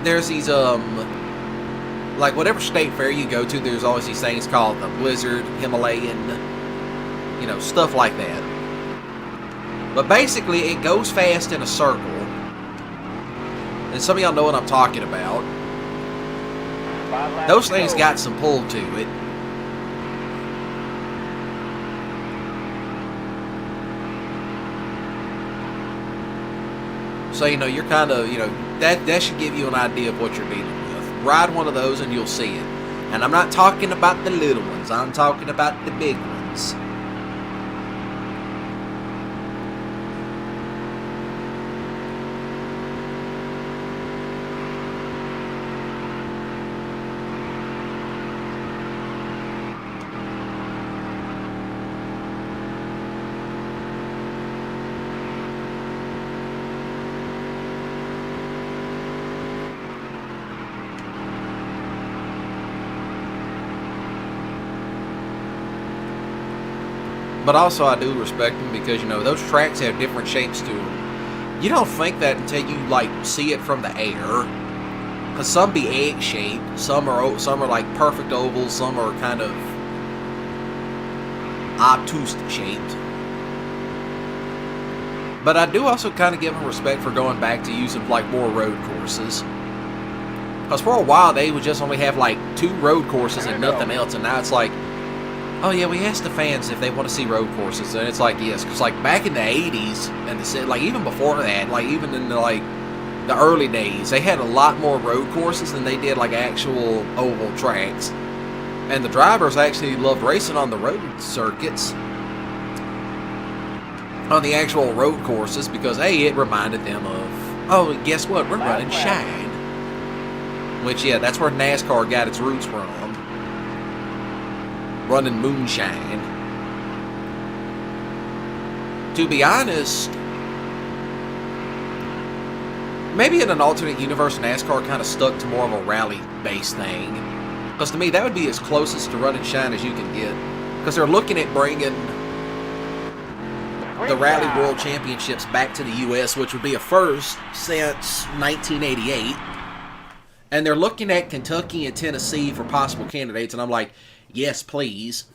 There's these, like, whatever state fair you go to, there's always these things called the Blizzard, Himalayan, you know, stuff like that. But basically, it goes fast in a circle. And some of y'all know what I'm talking about. 5 laps Those to things go. got some pull to it. So, you know, you're kind of, you know, that should give you an idea of what you're dealing with. Ride one of those and you'll see it. And I'm not talking about the little ones. I'm talking about the big ones. But also I do respect them because, you know, those tracks have different shapes to them. You don't think that until you, like, see it from the air. Because some be egg-shaped, some are like perfect ovals, some are kind of obtuse shaped. But I do also kind of give them respect for going back to using, like, more road courses. Because for a while they would just only have, like, 2 road courses and nothing else, and now it's like, oh yeah, we asked the fans if they want to see road courses, and it's like, yes, because like back in the 80s, and like even before that, like even in the early days, they had a lot more road courses than they did like actual oval tracks. And the drivers actually loved racing on the road circuits, on the actual road courses, because hey, it reminded them of, oh, guess what, we're running Shine. Which, yeah, that's where NASCAR got its roots from. Running moonshine. To be honest, maybe in an alternate universe, NASCAR kind of stuck to more of a rally-based thing. Because to me, that would be as closest to running shine as you can get. Because they're looking at bringing the Rally World Championships back to the U.S., which would be a first since 1988. And they're looking at Kentucky and Tennessee for possible candidates, and I'm like, yes, please.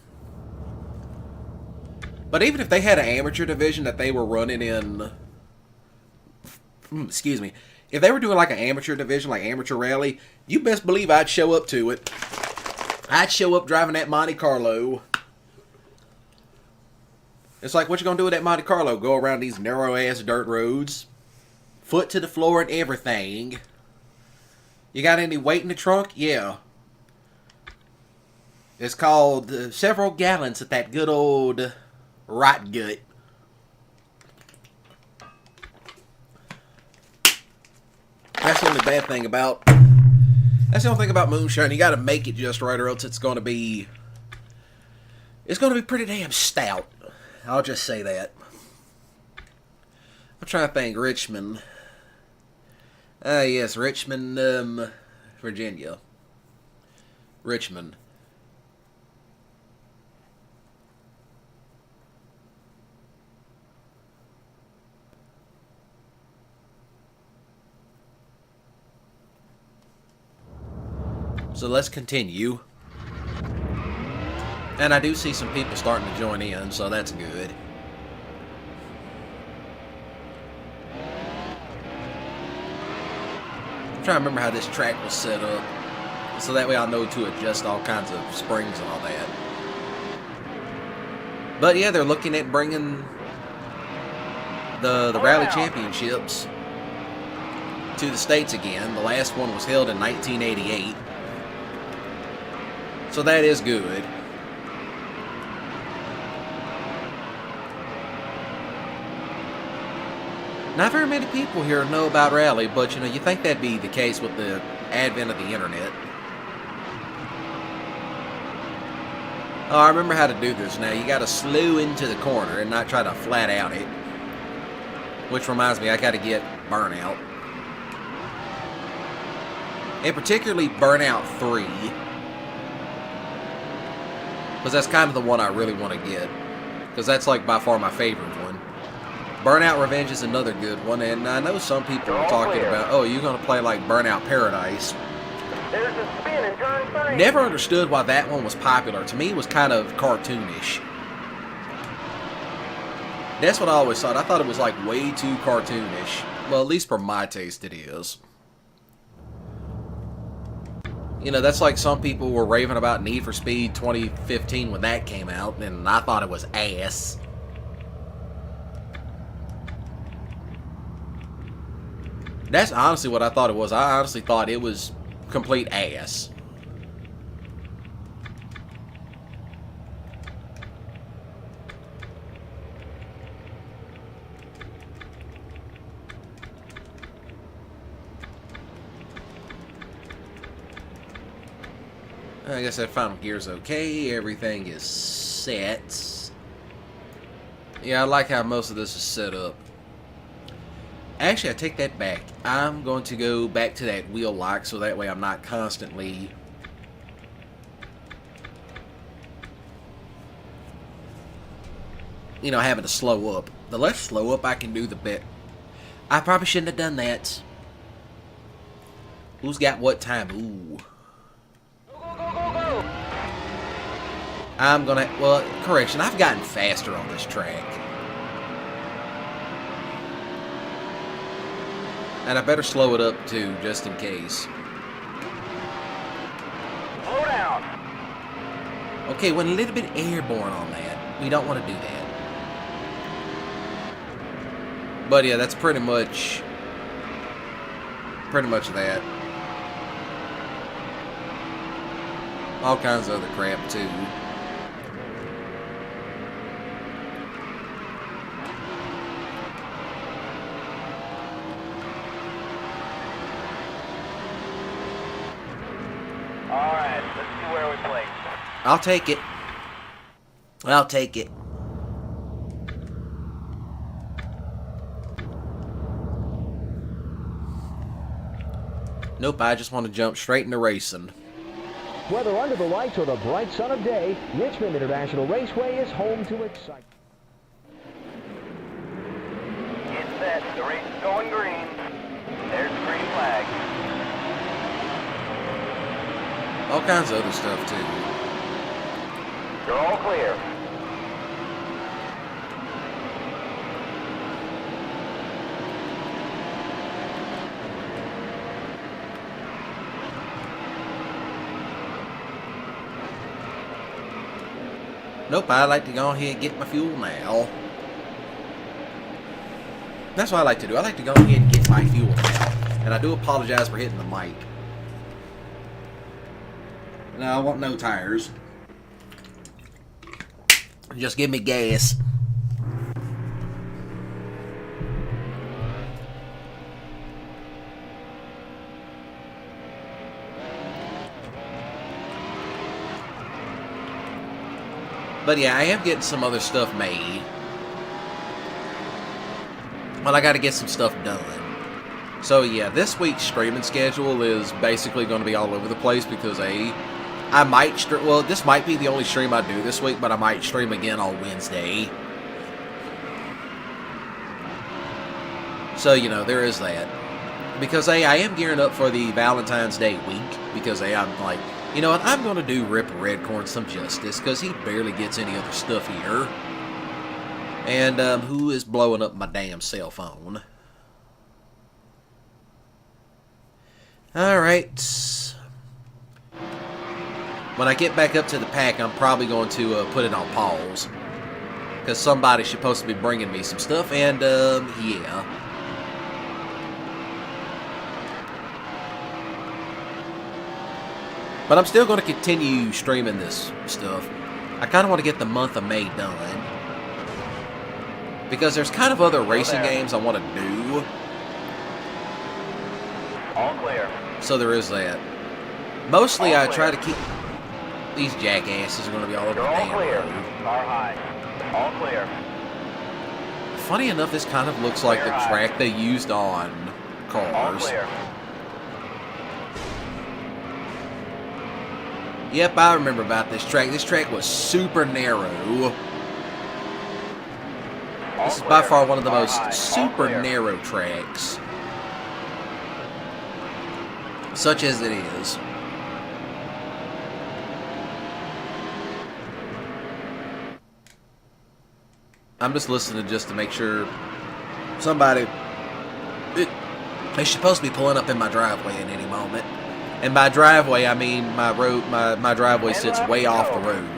But even if they had an amateur division that they were running in, excuse me, if they were doing like an amateur division, like amateur rally, you best believe I'd show up to it. I'd show up driving that Monte Carlo. It's like, what you gonna do with that Monte Carlo? Go around these narrow-ass dirt roads? Foot to the floor and everything. You got any weight in the trunk? Yeah. It's called several gallons at that good old rot gut. That's the only bad thing about... That's the only thing about moonshine. You got to make it just right, or else it's going to be... It's going to be pretty damn stout. I'll just say that. I'm trying to think. Richmond. Yes, Richmond, Virginia. Richmond. So let's continue. And I do see some people starting to join in, so that's good. I'm trying to remember how this track was set up, so that way I'll know to adjust all kinds of springs and all that. But yeah, they're looking at bringing the Rally Championships to the States again. The last one was held in 1988. So that is good. Not very many people here know about Rally, but you know, you think that'd be the case with the advent of the internet. Oh, I remember how to do this now. You gotta slew into the corner and not try to flat out it. Which reminds me, I gotta get Burnout. And particularly Burnout 3. Because that's kind of the one I really want to get. Because that's like by far my favorite one. Burnout Revenge is another good one. And I know some people are talking about, oh, you're going to play like Burnout Paradise. There's a spin in turn 3. Never understood why that one was popular. To me, it was kind of cartoonish. That's what I always thought. I thought it was like way too cartoonish. Well, at least for my taste it is. You know, that's like some people were raving about Need for Speed 2015 when that came out, and I thought it was ass. That's honestly what I thought it was. I honestly thought it was complete ass. I guess that final gear's okay. Everything is set. Yeah, I like how most of this is set up. Actually, I take that back. I'm going to go back to that wheel lock so that way I'm not constantly... you know, having to slow up. The less slow up I can do, the better. I probably shouldn't have done that. Who's got what time? Ooh. I'm gonna, well, correction, I've gotten faster on this track. And I better slow it up too, just in case. Slow down. Okay, went a little bit airborne on that. We don't want to do that. But yeah, that's pretty much that. All kinds of other crap too. Alright, let's see where we place. I'll take it. I'll take it. Nope, I just want to jump straight into racing. Whether under the lights or the bright sun of day, Richmond International Raceway is home to excitement. Get set. The race is going green. There's the green flag. All kinds of other stuff too. You're all clear. Nope, I like to go ahead and get my fuel now. That's what I like to do. I like to go ahead and get my fuel now. And I do apologize for hitting the mic. No, I want no tires. Just give me gas. But yeah, I am getting some other stuff made. Well, I got to get some stuff done. So yeah, this week's streaming schedule is basically going to be all over the place because I might stream. Well, this might be the only stream I do this week, but I might stream again on Wednesday. So you know, there is that. Because I am gearing up for the Valentine's Day week because I'm like, you know what, I'm going to do Rip Redcorn some justice because he barely gets any other stuff here. And who is blowing up my damn cell phone? Alright. When I get back up to the pack, I'm probably going to put it on pause. Because somebody's supposed to be bringing me some stuff, and yeah. But I'm still going to continue streaming this stuff. I kind of want to get the month of May done. Because there's kind of other racing games I want to do. All clear. So there is that. Mostly I try to keep... These jackasses are going to be all over the You're all damn clear. road. Car high. All clear. Funny enough, this kind of looks like the Clear track they used on All cars. clear. Yep, I remember about this track. This track was super narrow. This is by far one of the most super narrow tracks. Such as it is. I'm just listening just to make sure somebody... They're supposed to be pulling up in my driveway at any moment. And by driveway, I mean my road. My driveway sits way off the road.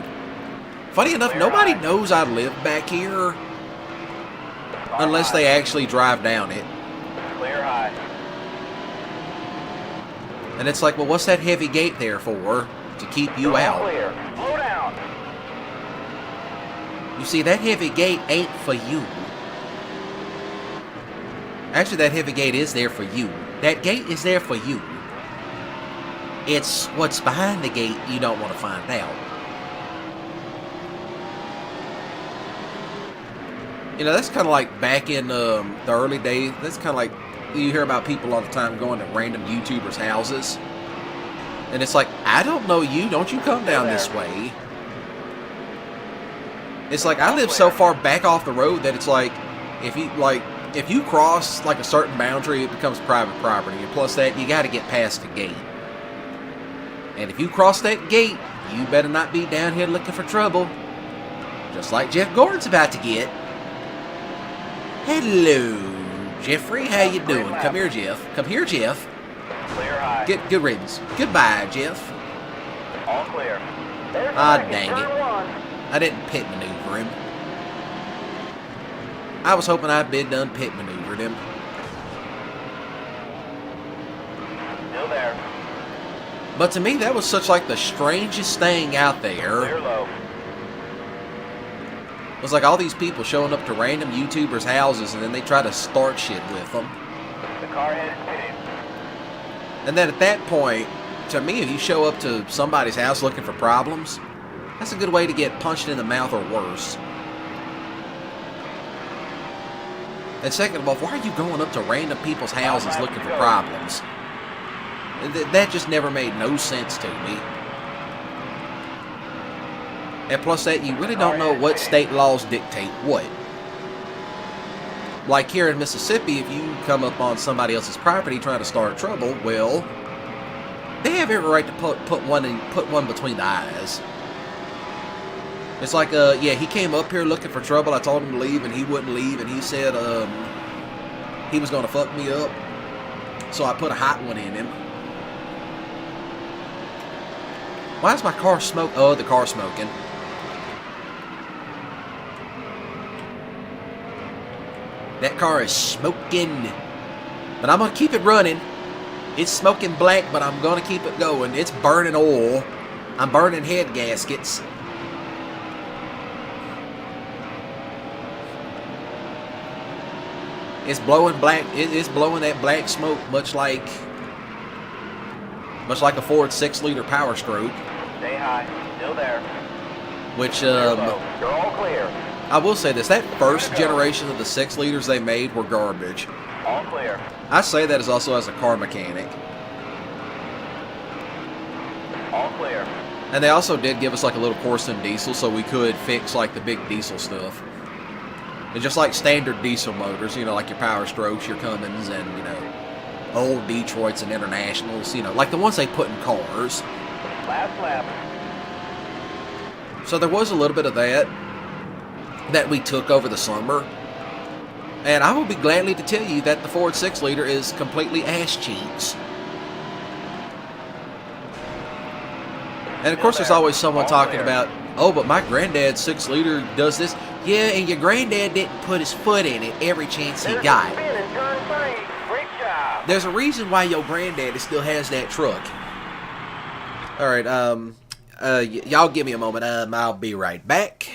Funny enough, nobody knows I live back here unless they actually drive down it. Clear high. And it's like, well, what's that heavy gate there for? To keep you out. Clear. Slow down. You see, that heavy gate ain't for you. Actually, that heavy gate is there for you. That gate is there for you. It's what's behind the gate you don't want to find out. You know, that's kind of like back in the early days. That's kind of like, you hear about people all the time going to random YouTubers' houses. And it's like, I don't know you. Don't you come down this way. It's like, I live so far back off the road that it's like, if you cross like a certain boundary, it becomes private property. And plus that, you got to get past the gate. And if you cross that gate, you better not be down here looking for trouble. Just like Jeff Gordon's about to get. Hello, Jeffrey. How you doing? Come here, Jeff. Come here, Jeff. Clear high. Good riddance. Goodbye, Jeff. All clear. Ah, dang it. I didn't pit maneuver him. I was hoping I'd been done pit maneuvered him. Still there. But to me, that was such like the strangest thing out there. Clear low. It was like all these people showing up to random YouTubers' houses and then they try to start shit with them. The car head is pitted. And then at that point, to me, if you show up to somebody's house looking for problems, that's a good way to get punched in the mouth or worse. And second of all, why are you going up to random people's houses looking for problems? That just never made no sense to me. And plus that, you really don't know what state laws dictate what. Like here in Mississippi, if you come up on somebody else's property trying to start trouble, well, they have every right to put one between the eyes. It's like, yeah, he came up here looking for trouble. I told him to leave, and he wouldn't leave, and he said he was going to fuck me up. So I put a hot one in him. Why is my car smoke? Oh, the car's smoking. That car is smoking. But I'm going to keep it running. It's smoking black, but I'm going to keep it going. It's burning oil. I'm burning head gaskets. It's blowing black. It's blowing that black smoke, much like a Ford 6-liter Power Stroke. Stay high. Still there. Which You're all clear. I will say this: that first generation of the 6 liters they made were garbage. All clear. I say that as also as a car mechanic. All clear. And they also did give us like a little course in diesel, so we could fix like the big diesel stuff. And just like standard diesel motors, you know, like your Power Strokes, your Cummins, and, you know, old Detroits and Internationals, you know, like the ones they put in cars. Last lap. So there was a little bit of that we took over the summer. And I will be gladly to tell you that the Ford 6-liter is completely ass cheeks. And of course there's always someone talking about, oh, but my granddad's 6-liter does this. Yeah, and your granddad didn't put his foot in it every chance he got. Great job. There's a reason why your granddaddy still has that truck. Alright, y'all give me a moment. I'll be right back.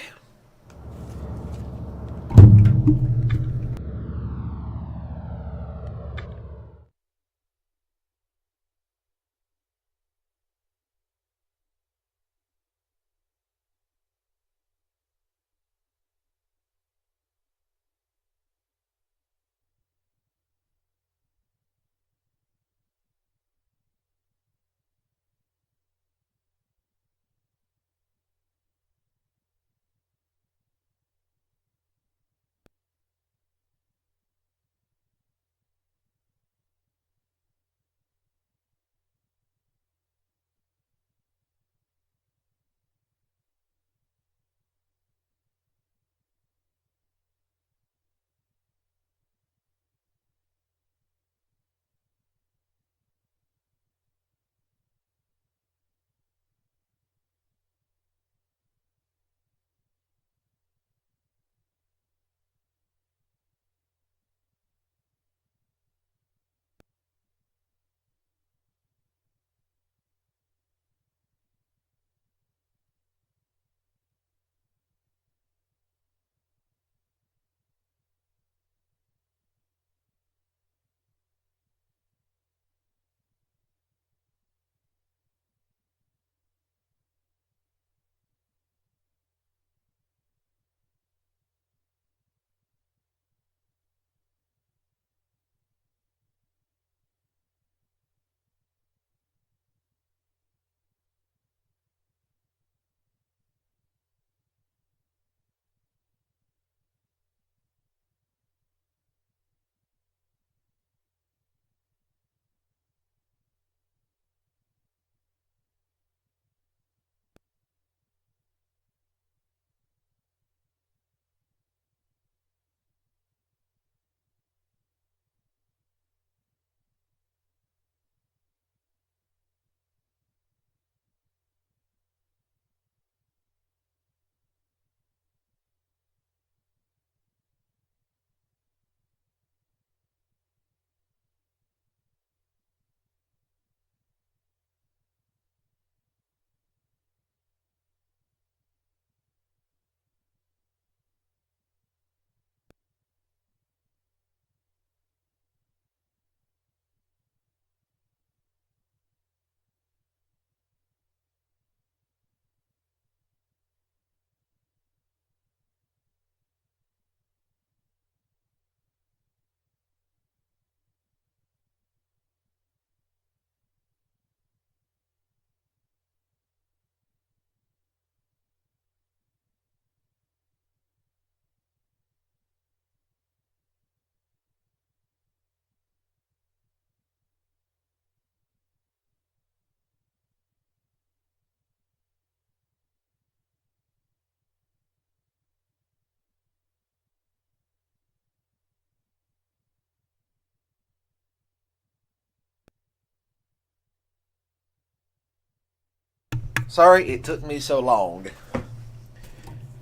Sorry it took me so long.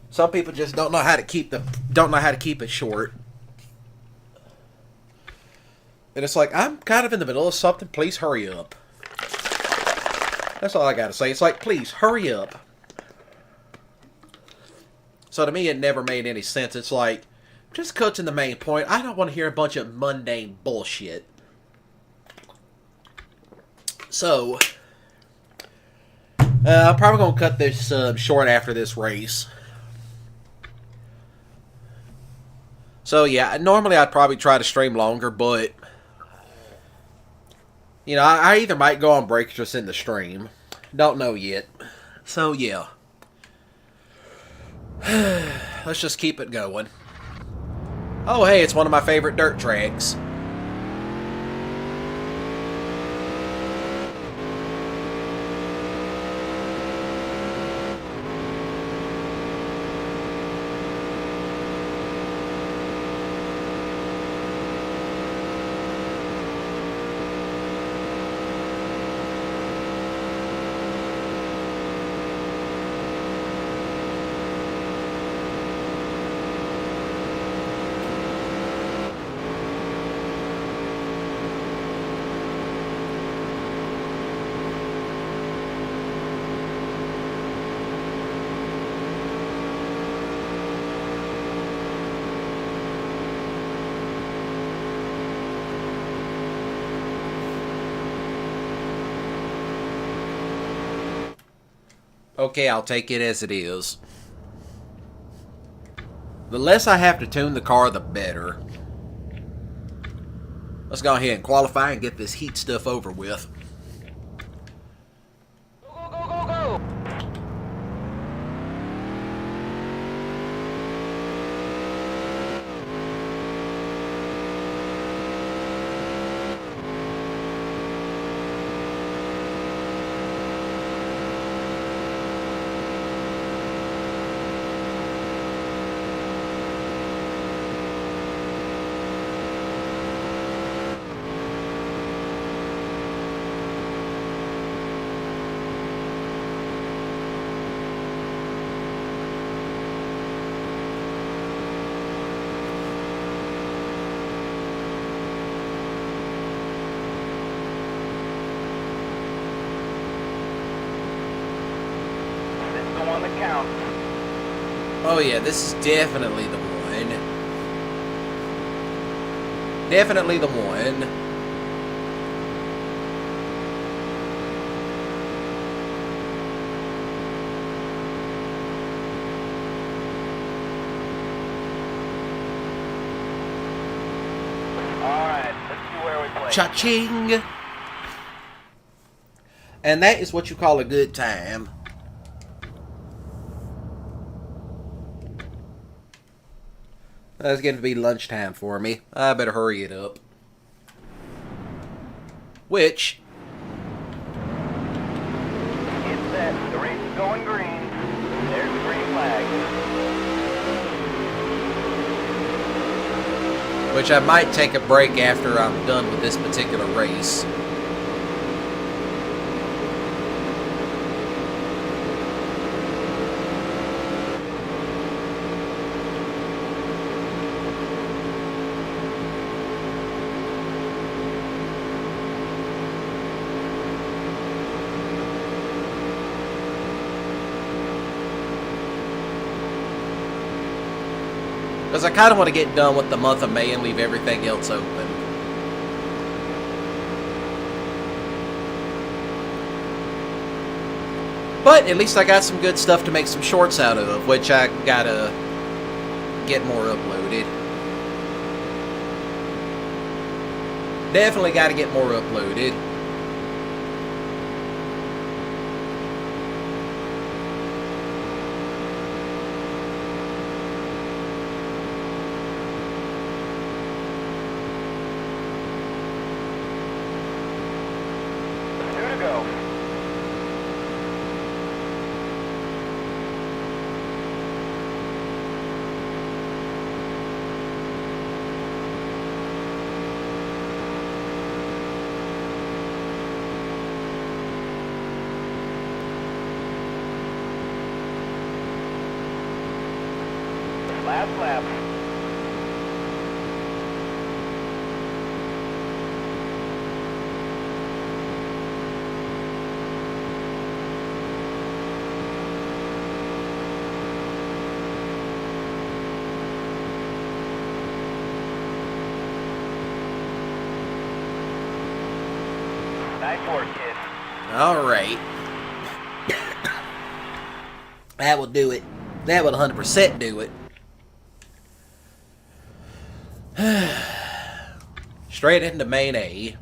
Some people just don't know how to keep it short. And it's like, I'm kind of in the middle of something, please hurry up. That's all I gotta say. It's like, please hurry up. So to me it never made any sense. It's like, just cut to the main point. I don't want to hear a bunch of mundane bullshit. So I'm probably going to cut this short after this race. So yeah, normally I'd probably try to stream longer, but you know, I either might go on break or just in the stream. Don't know yet. So yeah. Let's just keep it going. Oh hey, it's one of my favorite dirt tracks. Okay, I'll take it as it is. The less I have to tune the car, the better. Let's go ahead and qualify and get this heat stuff over with. Go, go, go, go! On the count. Oh yeah, this is definitely the one. Definitely the one. Alright, let's see where we play. Cha-ching! And that is what you call a good time. It's getting to be lunchtime for me. I better hurry it up. Which... It's set. The race is going green. There's the green flag. Which I might take a break after I'm done with this particular race. Because I kind of want to get done with the month of May and leave everything else open. But at least I got some good stuff to make some shorts out of, which I gotta get more uploaded. Definitely gotta get more uploaded. Last lap. Nice work, kid. All right. That will do it. That would 100% do it. Straight into main A.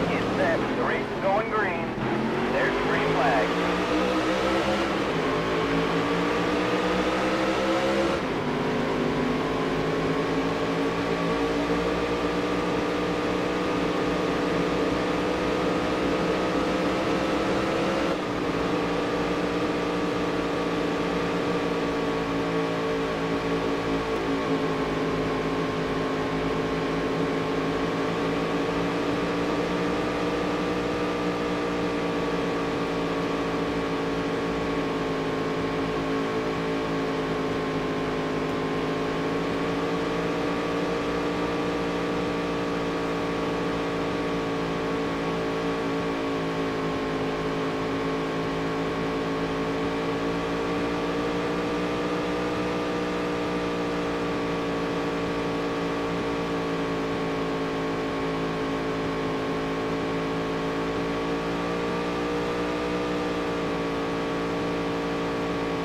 Get set. The race is going green. There's the green flag.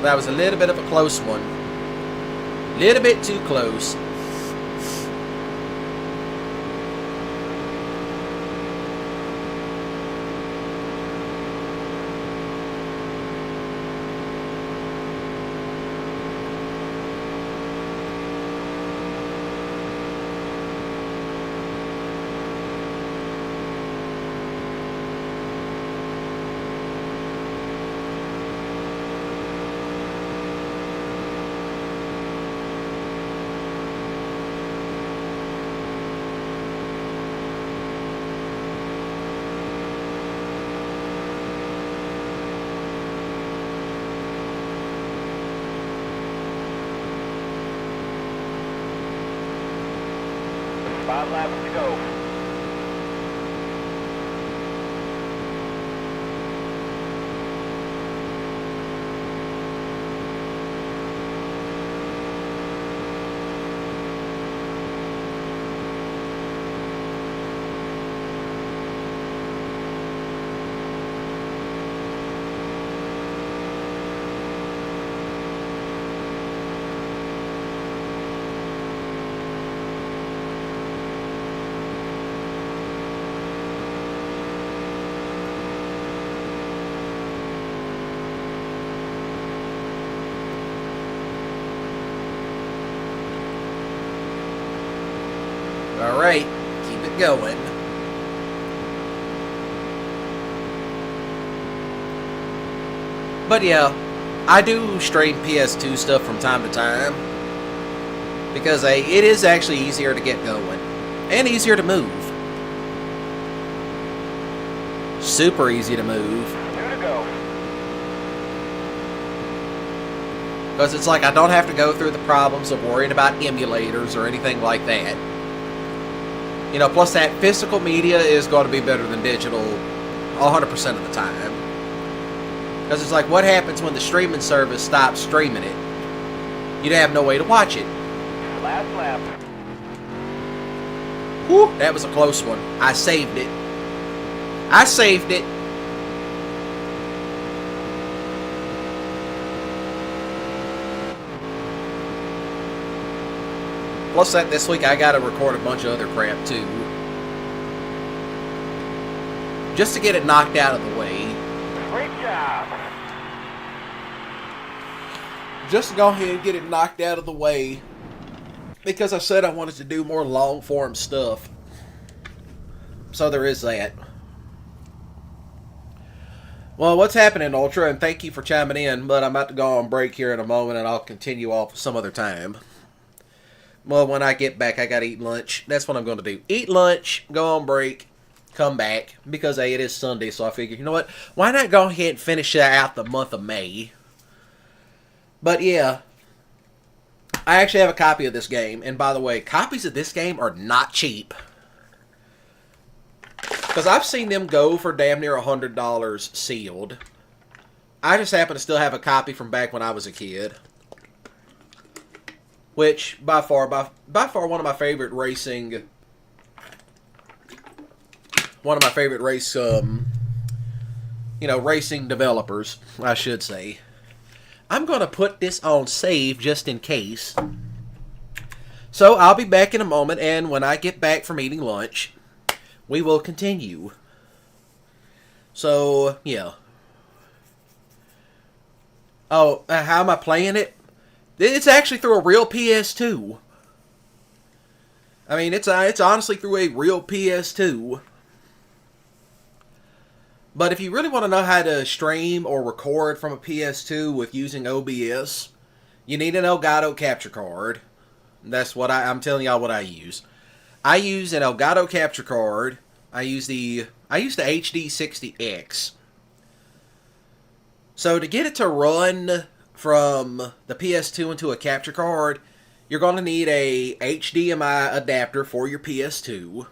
That was a little bit of a close one. Little bit too close. Five laps to go. All right, keep it going. But yeah, I do stream PS2 stuff from time to time because it is actually easier to get going and easier to move. Super easy to move. 2 to go. Because it's like I don't have to go through the problems of worrying about emulators or anything like that. You know, plus that physical media is going to be better than digital 100% of the time. Because it's like, what happens when the streaming service stops streaming it? You'd have no way to watch it. Last lap. Whew, that was a close one. I saved it. I saved it. Plus that this week I gotta record a bunch of other crap too. Just to get it knocked out of the way. Great job. Just to go ahead and get it knocked out of the way. Because I said I wanted to do more long form stuff. So there is that. Well, what's happening, Ultra? And thank you for chiming in. But I'm about to go on break here in a moment and I'll continue off some other time. Well, when I get back, I gotta eat lunch. That's what I'm going to do. Eat lunch, go on break, come back. Because, hey, it is Sunday, so I figured, you know what? Why not go ahead and finish out the month of May? But, yeah. I actually have a copy of this game. And, by the way, copies of this game are not cheap. Because I've seen them go for damn near $100 sealed. I just happen to still have a copy from back when I was a kid. Which, by far, one of my favorite racing... One of my favorite racing developers, I should say. I'm going to put this on save just in case. So, I'll be back in a moment, and when I get back from eating lunch, we will continue. So, yeah. Oh, how am I playing it? It's actually through a real PS2. I mean, it's honestly through a real PS2. But if you really want to know how to stream or record from a PS2 with using OBS, you need an Elgato capture card. That's what I'm telling y'all what I use. I use an Elgato capture card. I use the HD60X. So to get it to run from the PS2 into a capture card, you're going to need a HDMI adapter for your PS2.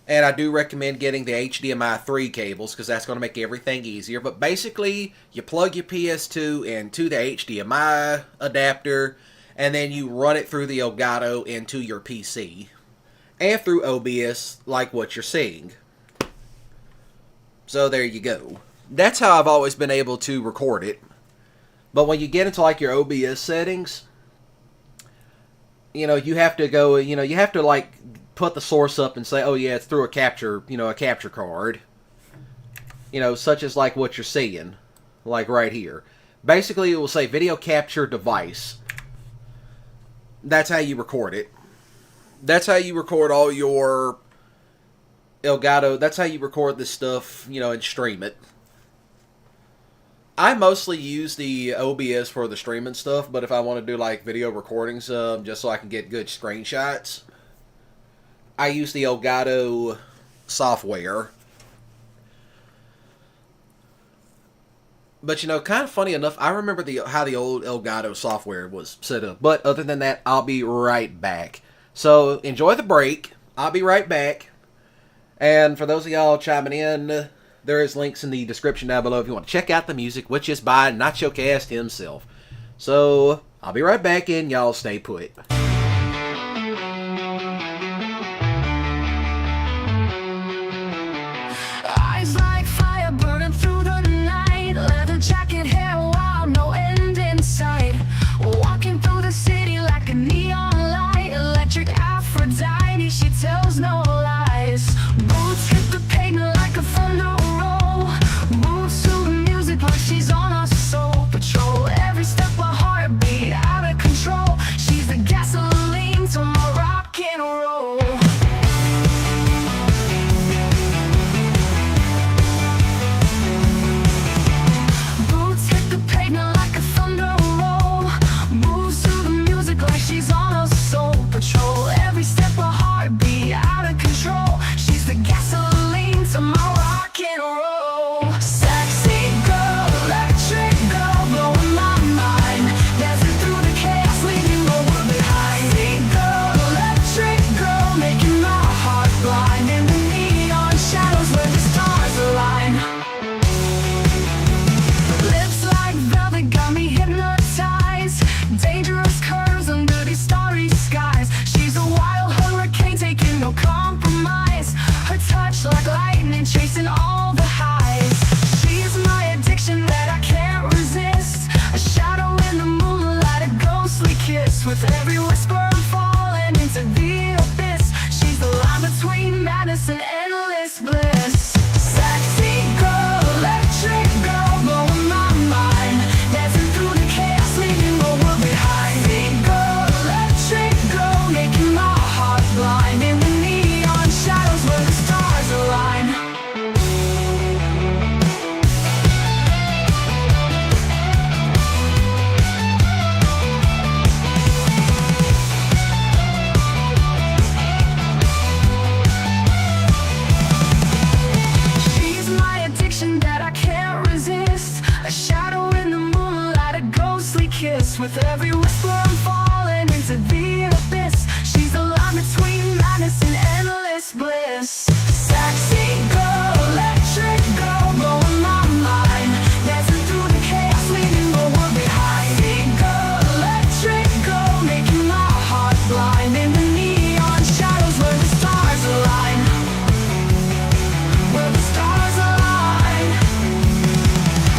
And I do recommend getting the HDMI 3 cables because that's going to make everything easier. But basically, you plug your PS2 into the HDMI adapter, and then you run it through the Elgato into your PC. And through OBS, like what you're seeing. So there you go. That's how I've always been able to record it. But when you get into like your OBS settings, you know, you have to go, you know, you have to like put the source up and say, oh yeah, it's through a capture, you know, a capture card. You know, such as like what you're seeing. Like right here. Basically, it will say video capture device. That's how you record it. That's how you record all your Elgato. That's how you record this stuff, you know, and stream it. I mostly use the OBS for the streaming stuff, but if I want to do like video recordings, just so I can get good screenshots, I use the Elgato software. But you know, kind of funny enough, I remember how the old Elgato software was set up. But other than that, I'll be right back. So enjoy the break. I'll be right back. And for those of y'all chiming in, there is links in the description down below if you want to check out the music, which is by NachoCast himself. So, I'll be right back and y'all stay put. Eyes like fire burning through the night. Leather jacket, hair wild, no end in sight. Walking through the city like a neon light. Electric Aphrodite, she tells no lies. Boots hit the pavement like a thunder roll. Moves to the music like she's on a soul patrol. Every step a heartbeat out of control. She's the gasoline with every whisper I'm falling into the abyss. She's the line between madness and endless bliss. Sexy girl, electric girl, blowing my mind, dancing through the chaos, leaving no one behind. Sexy girl, electric girl, making my heart blind in the neon shadows where the stars align. Where the stars align.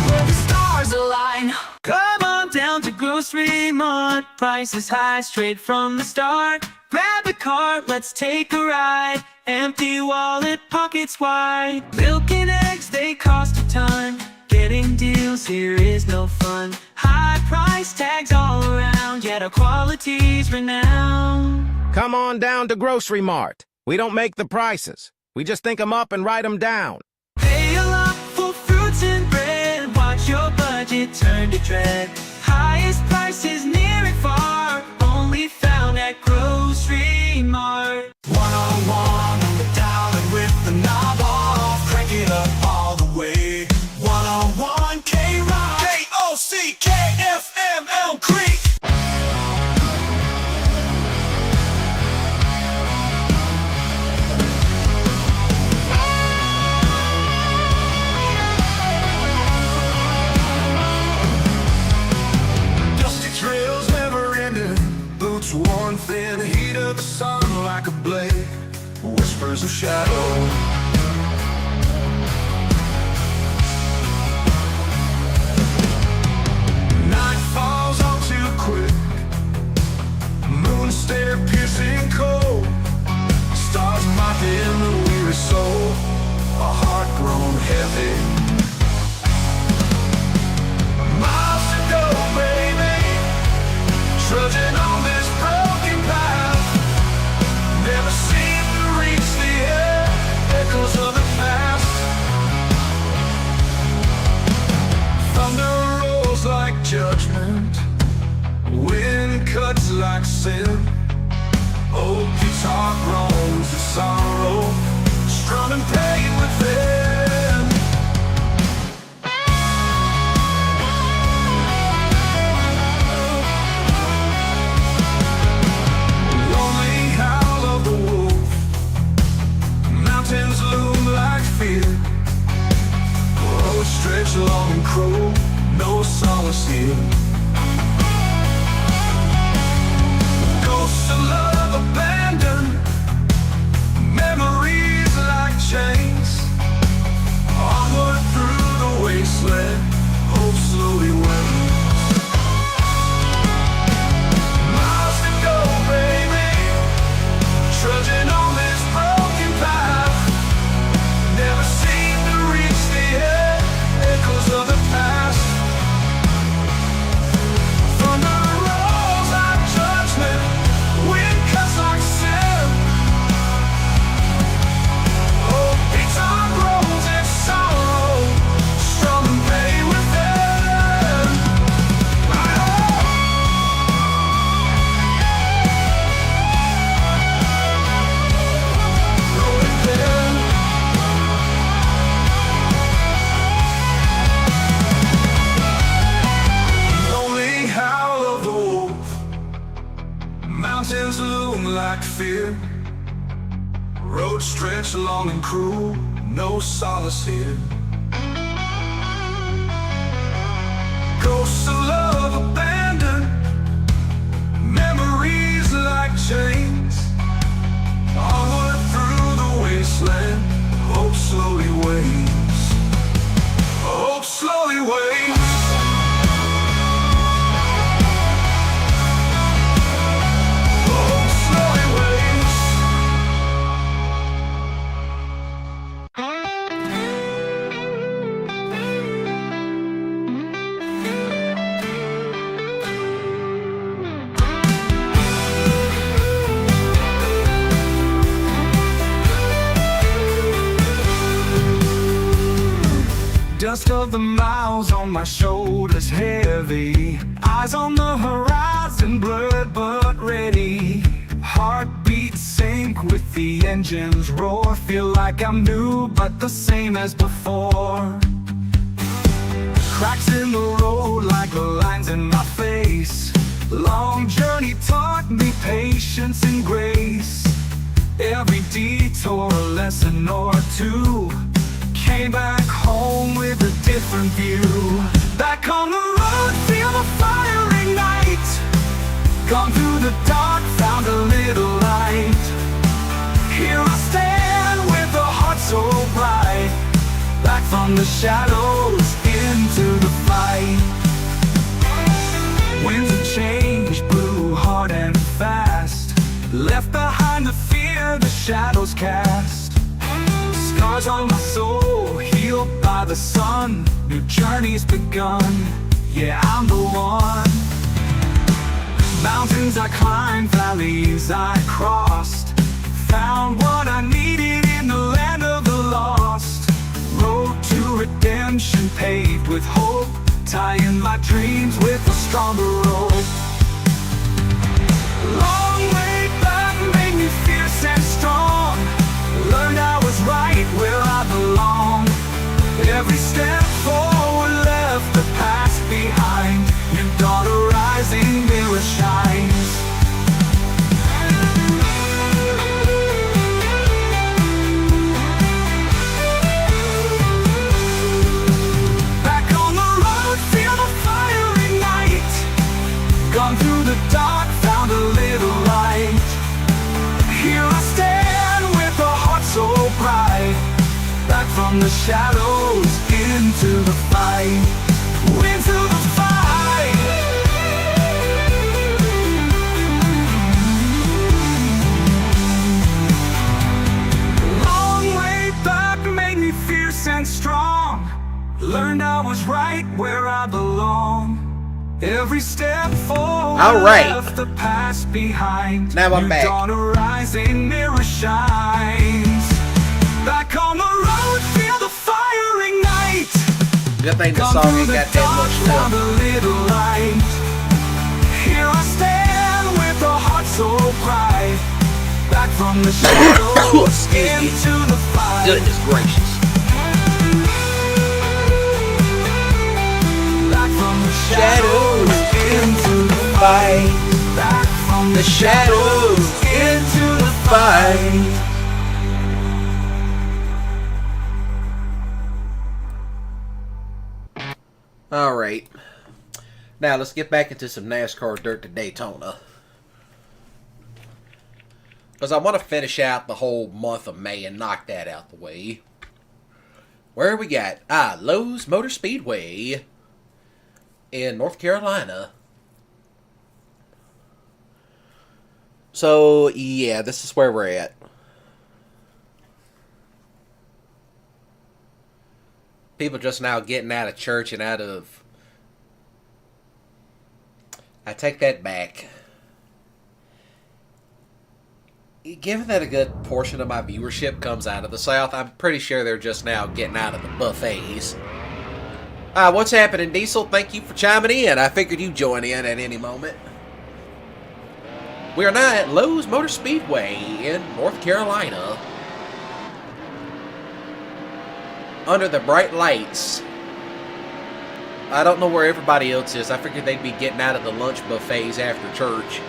Where the stars align. Come on down to Grocery Mart. Prices high straight from the start. Grab a cart, let's take a ride. Empty wallet, pockets wide. Milk and eggs, they cost a ton. Getting deals here is no fun. High price tags all around, yet our quality's renowned. Come on down to Grocery Mart. We don't make the prices. We just think 'em up and write 'em down. Pay a lot for fruits and bread. Watch your budget turn to dread. Highest prices near and far, only found at Grocery Mart. One-on-one on the dial and with the knob off, crank it up all the way. One-on-one K-Rock, K-O-C-K-F-M Elm Creek. Dusty trails never ending, boots worn thin, heat of the sun like a blade, whispers of shadow. Night falls all too quick, moon stare piercing cold, stars mocking the weary soul, a heart grown heavy. Miles to go, baby, trudging on this broken path, never seem to reach the echoes of the past. Thunder rolls like judgment, wind cuts like sin. Old guitar groans of sorrow, strumming pain within. Lonely howl of the wolf, mountains loom like fear. Roads stretch long and cruel, no solace here. Ghosts of love abandoned, memories like chains. Onward through the wasteland, hope slowly wanes. Miles to go, baby, trudging on this broken path, never seem to reach the echoes of the past. Thunder rolls like judgment, wind cuts like sin. Oh, guitar groans in sorrow, strumming pain within. Rolling thin. Lonely howl of the wolf, mountains loom like fear. Roads stretch long and cruel, no solace here. Ghosts of love abandoned, memories like chains. Onward through the wasteland, hope slowly wanes. Hope slowly wanes. Hope slowly wanes. Dust of the miles on my shoulders heavy, eyes on the horizon, blurred but ready. Heartbeat sync with the engine's roar, feel like I'm new but the same as before. Cracks in the road like lines in my face, Long journey taught me patience and grace. Every detour a lesson or two. Came back home with a different view. Back on the road, feel the fiery night. Gone through the dark, found a little light. Here I stand with a heart so bright. Back from the shadows into the fight. Winds of change blew hard and fast. Left behind the fear the shadows cast. Scars on my soul, healed by the sun. New journey's begun, yeah, I'm the one. Mountains I climbed, valleys I crossed. Found what I needed in the land of the lost. Road to redemption paved with hope. Tying my dreams with a stronger rope. Long way back made me fierce and strong. Learned I was right where I belong. Every step forward left the past behind. New dawn arising, mirror shines. Back on the road, feel the fiery night. Gone through the dark, found a little light. Here I stand with a heart so bright. Back from the shadows into the fight. Into the fight. Long way back made me fierce and strong. Learned I was right where I belong. Every step forward left the past behind. Now I'm back. New dawn arising, mirror shines. Back on the road, feel the fiery night. Good thing the song ain't got that much found left. a little light. Here I stand with a heart so bright. Back from the shadows into the fight. Goodness gracious. Back from the shadows into the fight. Back from the shadows into the fight. Alright. Now let's get back into some NASCAR Dirt to Daytona. Because I want to finish out the whole month of May and knock that out the way. Where we got? Lowe's Motor Speedway in North Carolina. So, yeah, this is where we're at. People just now getting out of church and out of... I take that back. Given that a good portion of my viewership comes out of the South, I'm pretty sure they're just now getting out of the buffets. What's happening, Diesel? Thank you for chiming in. I figured you'd join in at any moment. We are now at Lowe's Motor Speedway in North Carolina. Under the bright lights. I don't know where everybody else is. I figured they'd be getting out of the lunch buffets after church.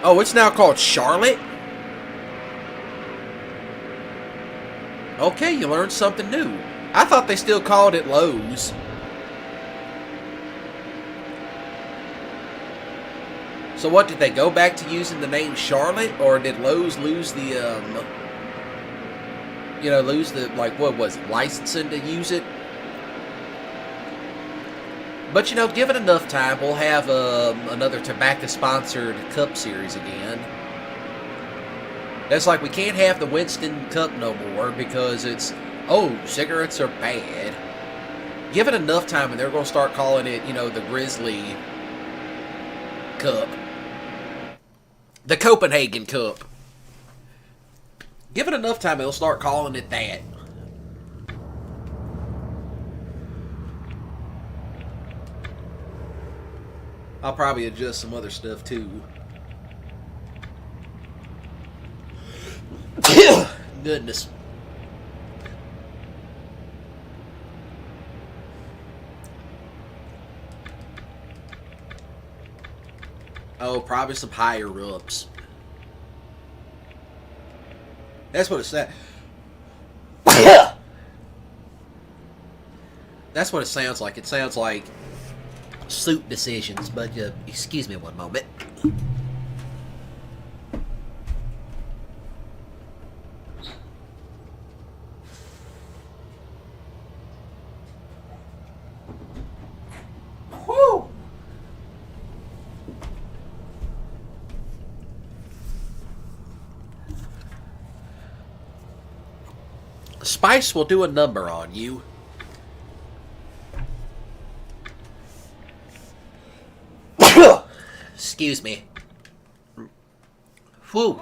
Oh, it's now called Charlotte? Okay, you learned something new. I thought they still called it Lowe's. So what, did they go back to using the name Charlotte? Or did Lowe's lose the, lose the, what was it, licensing to use it? But, give it enough time, we'll have another tobacco-sponsored Cup Series again. That's like, we can't have the Winston Cup no more because it's, oh, cigarettes are bad. Give it enough time and they're going to start calling it, the Grizzly Cup. The Copenhagen Cup. Give it enough time, they'll start calling it that. I'll probably adjust some other stuff too. Goodness. Oh, probably some higher ups. That's what it said. That's what it sounds like. It sounds like suit decisions, but excuse me one moment. Whew. Spice will do a number on you. Excuse me. Whew.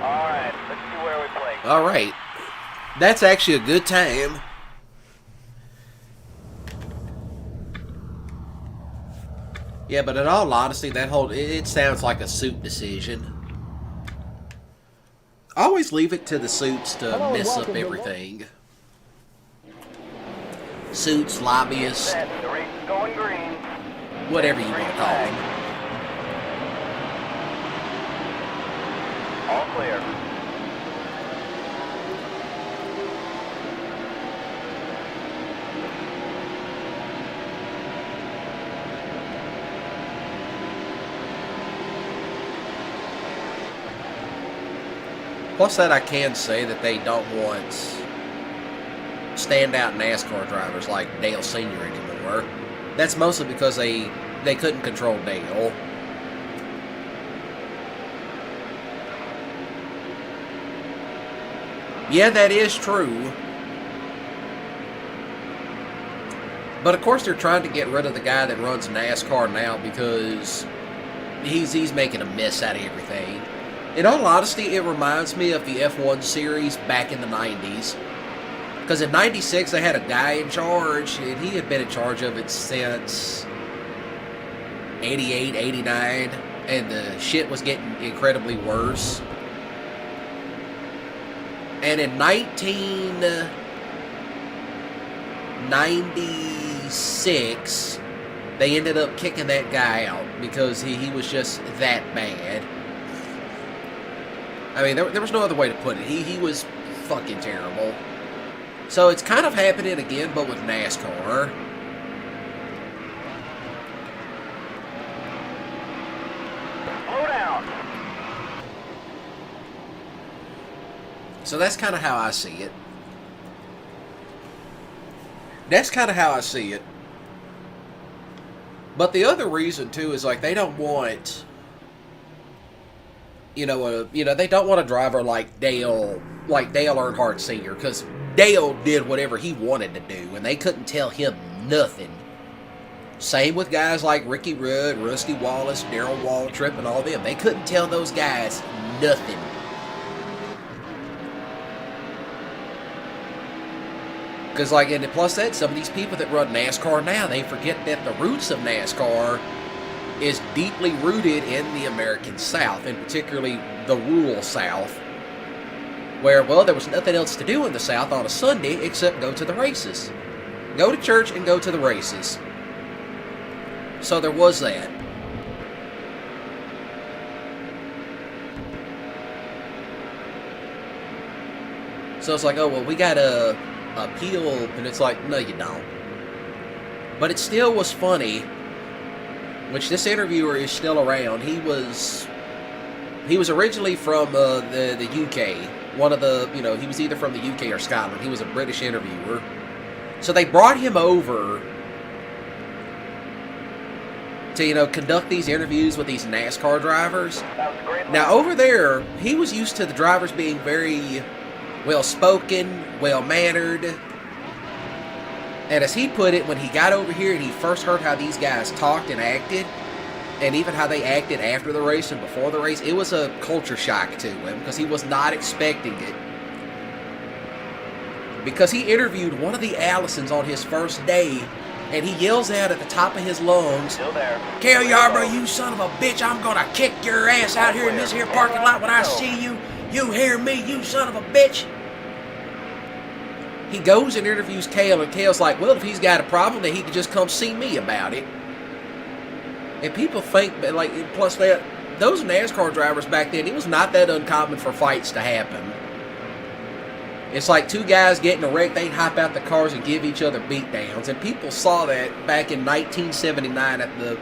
Alright, let's see where we play. Alright. That's actually a good time. Yeah, but in all honesty, that whole... It sounds like a suit decision. Always leave it to the suits to Hello and mess up welcome to everything. Suits, lobbyists, Set, the race is going green. whatever you want to call them. All clear. Plus that I can say that they don't want standout NASCAR drivers like Dale Sr. anymore. That's mostly because they couldn't control Dale. Yeah, that is true. But of course they're trying to get rid of the guy that runs NASCAR now because he's making a mess out of everything. In all honesty, it reminds me of the F1 series back in the 90s. Because in 96 they had a guy in charge, and he had been in charge of it since 88, 89, and the shit was getting incredibly worse. And in 1996, they ended up kicking that guy out because he was just that bad. I mean, there was no other way to put it. He was fucking terrible. So it's kind of happening again, but with NASCAR. Slow down. So that's kind of how I see it. That's kind of how I see it. But the other reason too is like they don't want, they don't want a driver like Dale Earnhardt Sr. because Dale did whatever he wanted to do, and they couldn't tell him nothing. Same with guys like Ricky Rudd, Rusty Wallace, Darrell Waltrip, and all them. They couldn't tell those guys nothing. Because, and plus that, some of these people that run NASCAR now, they forget that the roots of NASCAR is deeply rooted in the American South, and particularly the rural South, where, well, there was nothing else to do in the South on a Sunday except go to the races. Go to church and go to the races. So there was that. So it's like, oh, well, we got to appeal, and it's like, no, you don't. But it still was funny, which this interviewer is still around. He was originally from the UK. One of the, he was either from the UK or Scotland. He was a British interviewer. So they brought him over to, conduct these interviews with these NASCAR drivers. Now, over there, he was used to the drivers being very well-spoken, well-mannered. And as he put it, when he got over here and he first heard how these guys talked and acted, and even how they acted after the race and before the race, it was a culture shock to him because he was not expecting it. Because he interviewed one of the Allisons on his first day, and he yells out at the top of his lungs, "Cale Yarborough, you son of a bitch, I'm gonna kick your ass out here in this here parking lot when I see you. You hear me, you son of a bitch?" He goes and interviews Cale, and Cale's like, well, if he's got a problem, then he could just come see me about it. And people think, plus that, those NASCAR drivers back then, it was not that uncommon for fights to happen. It's like two guys getting a wreck, they'd hop out the cars and give each other beatdowns. And people saw that back in 1979 at the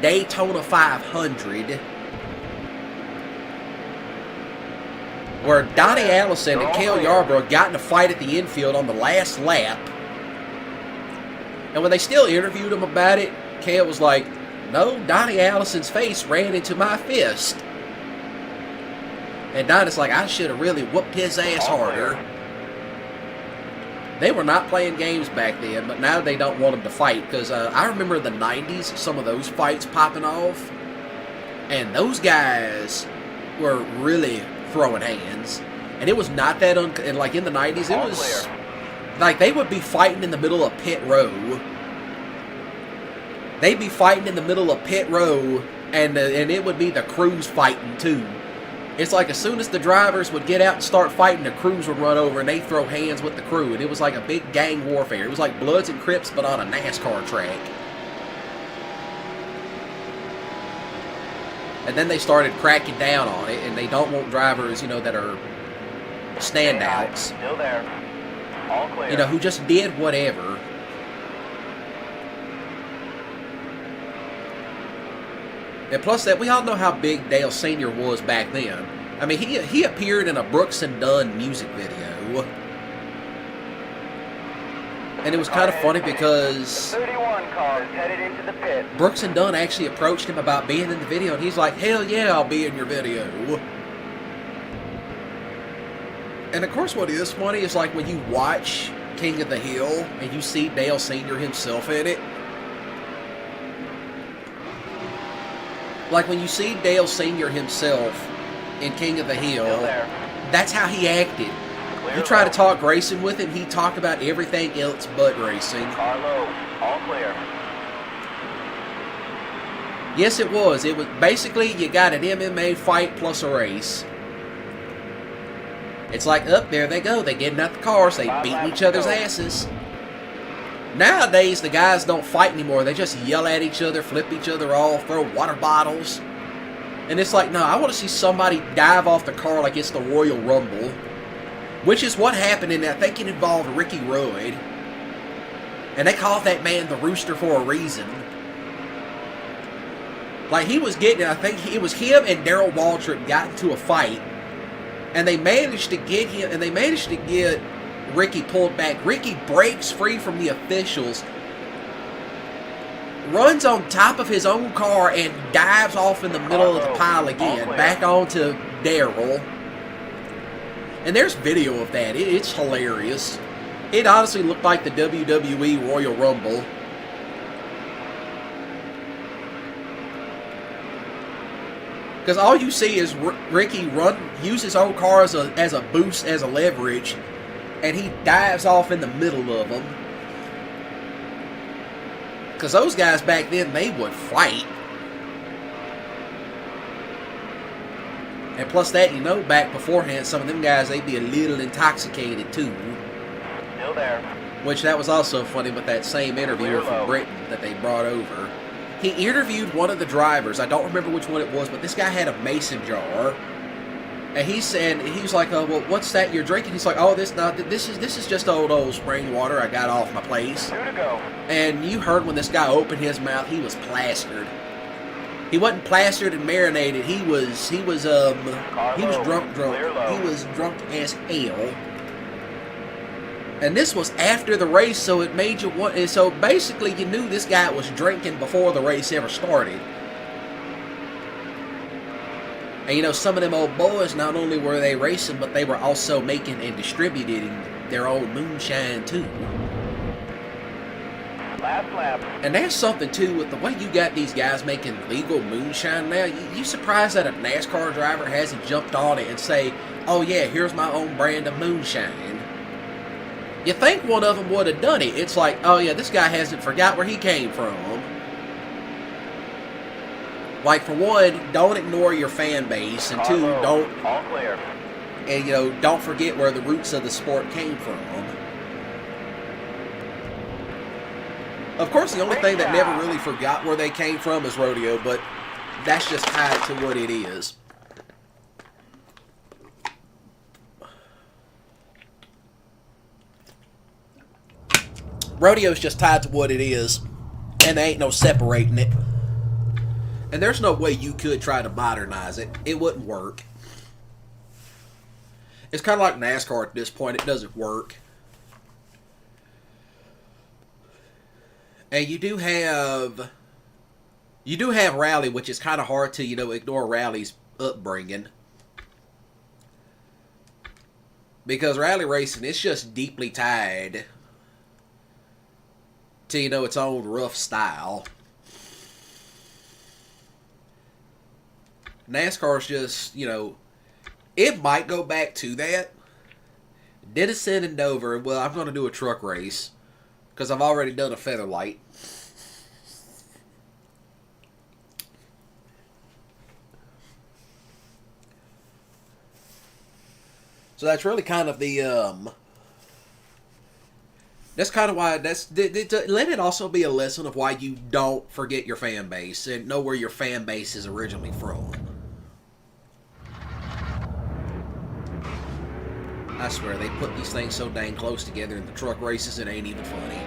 Daytona 500, where Donnie Allison and Cale Yarborough got in a fight at the infield on the last lap. And when they still interviewed him about it, Cale was like, "No, Donnie Allison's face ran into my fist." And Donnie's like, "I should have really whooped his ass harder." They were not playing games back then, but now they don't want them to fight. Because I remember in the 90s, some of those fights popping off. And those guys were really throwing hands. And it was not that, and like in the 90s, it was like they would be fighting in the middle of pit row. They'd be fighting in the middle of pit row, and it would be the crews fighting too. It's like as soon as the drivers would get out and start fighting, the crews would run over and they'd throw hands with the crew. And it was like a big gang warfare. It was like Bloods and Crips, but on a NASCAR track. And then they started cracking down on it, and they don't want drivers, that are standouts. Still there. All clear. Who just did whatever. And plus that, we all know how big Dale Sr. was back then. I mean, he appeared in a Brooks and Dunn music video. And it was kind of funny because 31 car is headed into the pit. Brooks and Dunn actually approached him about being in the video, and he's like, "Hell yeah, I'll be in your video." And of course what is funny is like when you watch King of the Hill and you see Dale Sr. himself in it. Like when you see Dale Sr. himself in King of the Hill, that's how he acted. You try to talk racing with him, he talked about everything else but racing. Car low. All clear. Yes, it was. It was basically you got an MMA fight plus a race. It's like, there they go. They getting out the cars. They beating each other's asses. Nowadays, the guys don't fight anymore. They just yell at each other, flip each other off, throw water bottles. And it's like, no, I want to see somebody dive off the car like it's the Royal Rumble. Which is what happened in that. I think it involved Ricky Royd. And they called that man the Rooster for a reason. Like, he was getting, I think it was him and Darrell Waltrip got into a fight. And they managed to get him, and they managed to get Ricky pulled back. Ricky breaks free from the officials, runs on top of his own car, and dives off in the middle of the pile again, back onto Darrell. And there's video of that. It's hilarious. It honestly looked like the WWE Royal Rumble. Because all you see is Ricky use his own car as a boost, as a leverage, and he dives off in the middle of them. Because those guys back then, they would fight. And plus that, back beforehand, some of them guys, they'd be a little intoxicated too. Still there. Which that was also funny with that same interviewer from Britain that they brought over. He interviewed one of the drivers. I don't remember which one it was, but this guy had a mason jar. And he said, he was like, "Oh, well, what's that you're drinking?" He's like, "Oh, this is just old spring water I got off my place." 2 to go. And you heard when this guy opened his mouth, he was plastered. He wasn't plastered and marinated. He was drunk. He was drunk as hell. And this was after the race, so it made you want. So basically, you knew this guy was drinking before the race ever started. And you know, some of them old boys, not only were they racing, but they were also making and distributing their own moonshine too. Last lap. And that's something too with the way you got these guys making legal moonshine now. You surprised that a NASCAR driver hasn't jumped on it and say, "Oh yeah, here's my own brand of moonshine." You think one of them would have done it. It's like, oh yeah, this guy hasn't forgot where he came from. Like, for one, don't ignore your fan base, and two, don't, all clear. and you know, don't forget where the roots of the sport came from. Of course, the only thing that never really forgot where they came from is rodeo, but that's just tied to what it is. Rodeo's just tied to what it is, and there ain't no separating it. And there's no way you could try to modernize it. It wouldn't work. It's kind of like NASCAR at this point. It doesn't work. And you do have Rally, which is kind of hard to, you know, ignore Rally's upbringing. Because rally racing, it's just deeply tied to, you know, its own rough style. NASCAR's just, you know, it might go back to that. Denison and Dover, well, I'm going to do a truck race because I've already done a Featherlight. So that's really kind of the, that's kind of why, let it also be a lesson of why you don't forget your fan base and know where your fan base is originally from. I swear, they put these things so dang close together in the truck races, it ain't even funny.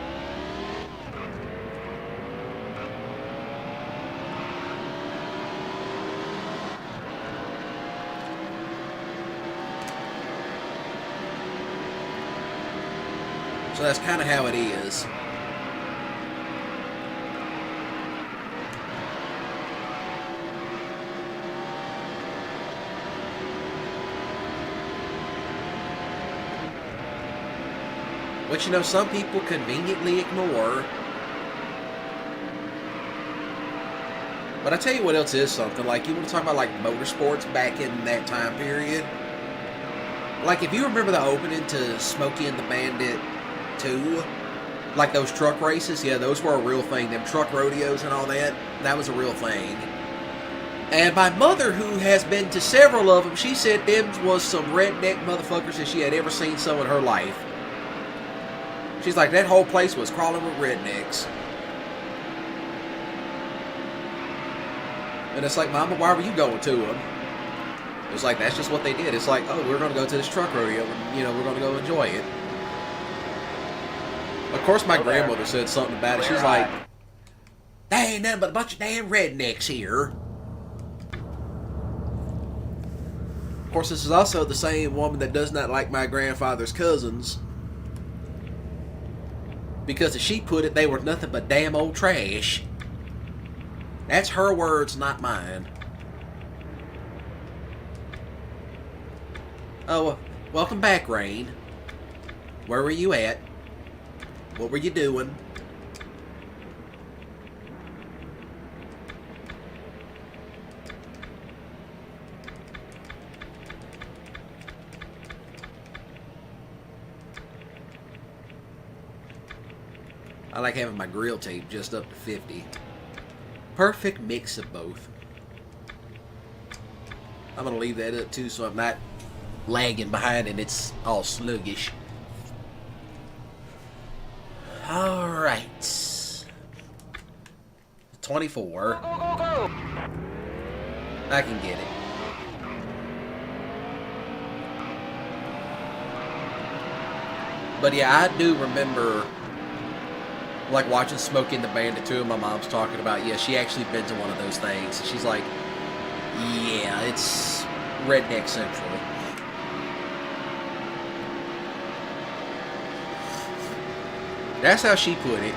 So that's kind of how it is. Which, you know, some people conveniently ignore. But I tell you what else is something. Like, you want to talk about, like, motorsports back in that time period? Like, if you remember the opening to Smokey and the Bandit 2, like those truck races, yeah, those were a real thing. Them truck rodeos and all that, that was a real thing. And my mother, who has been to several of them, she said them was some redneck motherfuckers that she had ever seen so in her life. She's like, that whole place was crawling with rednecks. And it's like, Mama, why were you going to them? It's like, that's just what they did. It's like, oh, we're going to go to this truck rodeo and, you know, we're going to go enjoy it. Of course, my grandmother said something about it. She's like, there ain't nothing but a bunch of damn rednecks here. Of course, this is also the same woman that does not like my grandfather's cousins. Because as she put it, they were nothing but damn old trash. That's her words, not mine. Oh, welcome back, Rain. Where were you at? What were you doing? I like having my grill tape just up to 50. Perfect mix of both. I'm going to leave that up too so I'm not lagging behind and it's all sluggish. Alright. 24. Go, go, go! I can get it. But yeah, I do remember like watching Smokey and the Bandit too, and my mom's talking about, yeah, she actually been to one of those things. And she's like, yeah, it's Redneck Central. That's how she put it.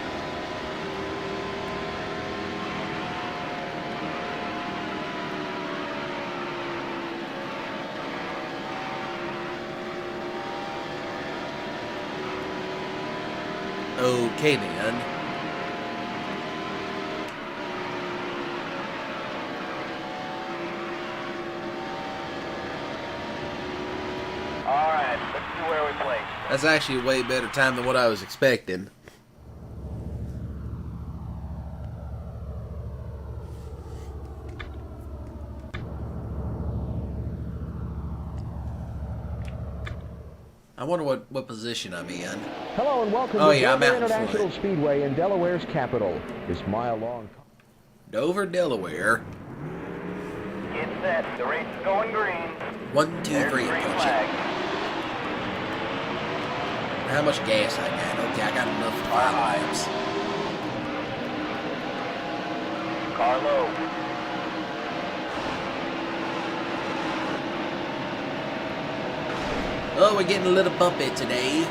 Okay, man. Alright, let's see where we place. That's actually a way better time than what I was expecting. I wonder what position I'm in. Hello and welcome Oh, to yeah, I'm Dover out in International front. Speedway in Delaware's capital. This mile-long... Dover, Delaware. Get set, the race is going green. 1, 2, There's 3, green punch flag. it. How much gas I got? Okay, I got enough for 5 laps. Car low. Oh, we're getting a little bumpy today.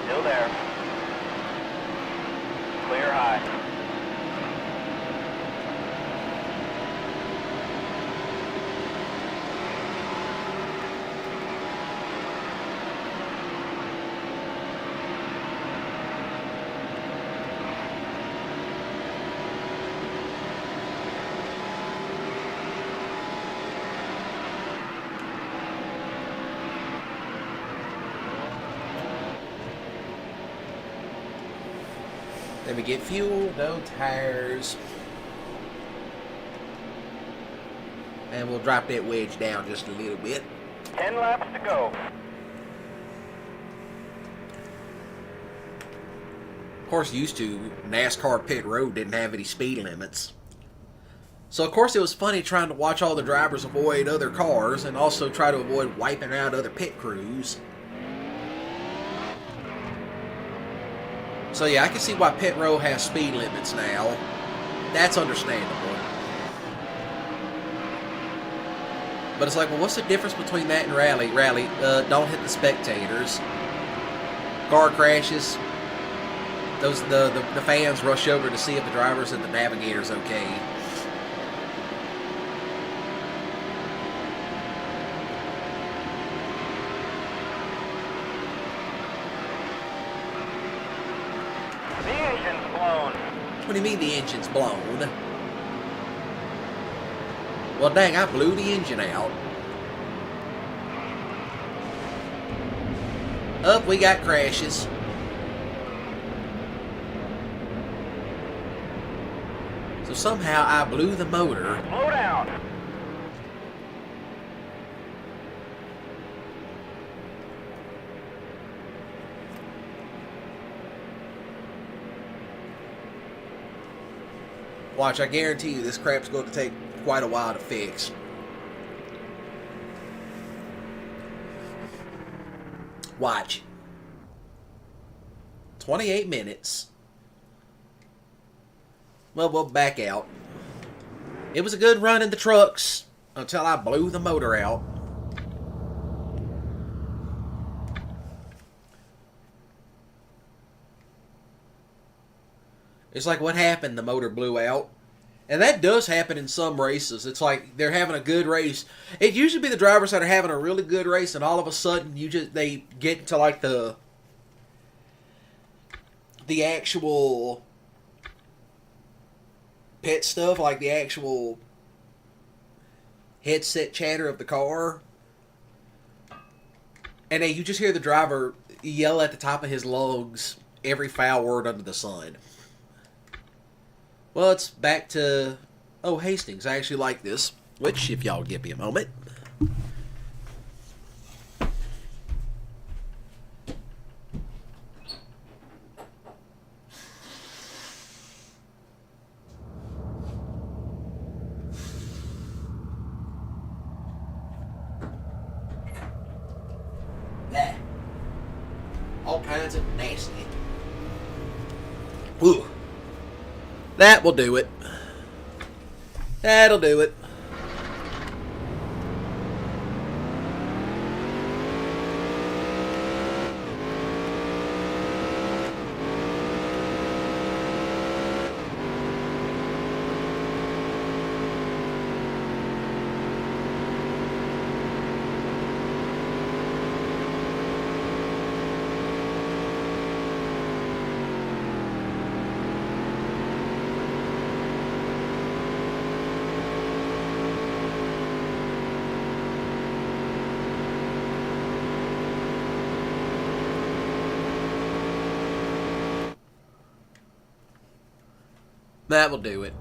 Still there. Clear high. Then we get fuel, no tires. And we'll drop that wedge down just a little bit. 10 laps to go. Of course, used to, NASCAR pit road didn't have any speed limits. So, of course, it was funny trying to watch all the drivers avoid other cars and also try to avoid wiping out other pit crews. So, yeah, I can see why pit road has speed limits now. That's understandable. But it's like, well, what's the difference between that and rally? Rally, don't hit the spectators. Car crashes. The fans rush over to see if the drivers and the navigator's okay. The engine's blown. What do you mean the engine's blown? Well, dang, I blew the engine out. Up, we got crashes. So somehow I blew the motor. Slow down. Watch, I guarantee you this crap's going to take quite a while to fix. Watch. 28 minutes. Well, we'll back out. It was a good run in the trucks until I blew the motor out. It's like, what happened? The motor blew out. And that does happen in some races. It's like they're having a good race. It usually be the drivers that are having a really good race, and all of a sudden they get into like the actual pit stuff, like the actual headset chatter of the car. And then you just hear the driver yell at the top of his lungs every foul word under the sun. Well, it's back to, oh, Hastings. I actually like this, which, if y'all give me a moment. nasty. Ooh. That will do it. That'll do it. That will do it.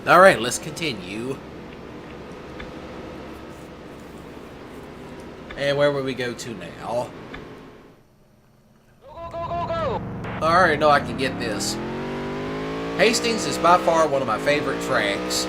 Alright, let's continue. And where will we go to now? Go, go, go, go, go! I already know I can get this. Hastings is by far one of my favorite tracks.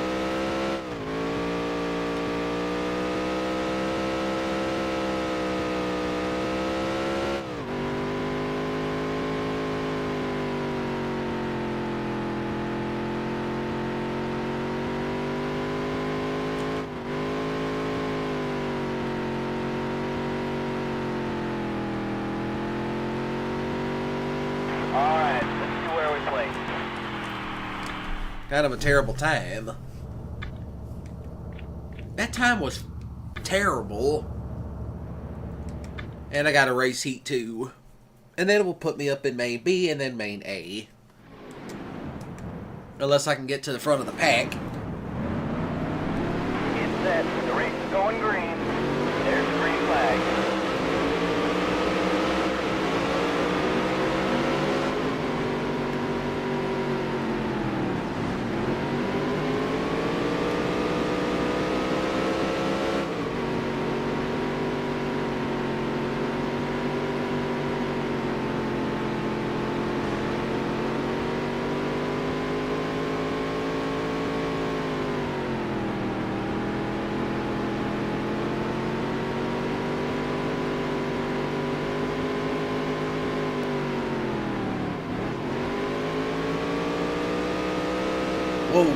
Alright, let's see where we place. Kind of a terrible time. That time was terrible. And I got a race heat 2. And then it will put me up in main B and then main A. Unless I can get to the front of the pack. It's set. The race is going green. There's the green flag. Whoa.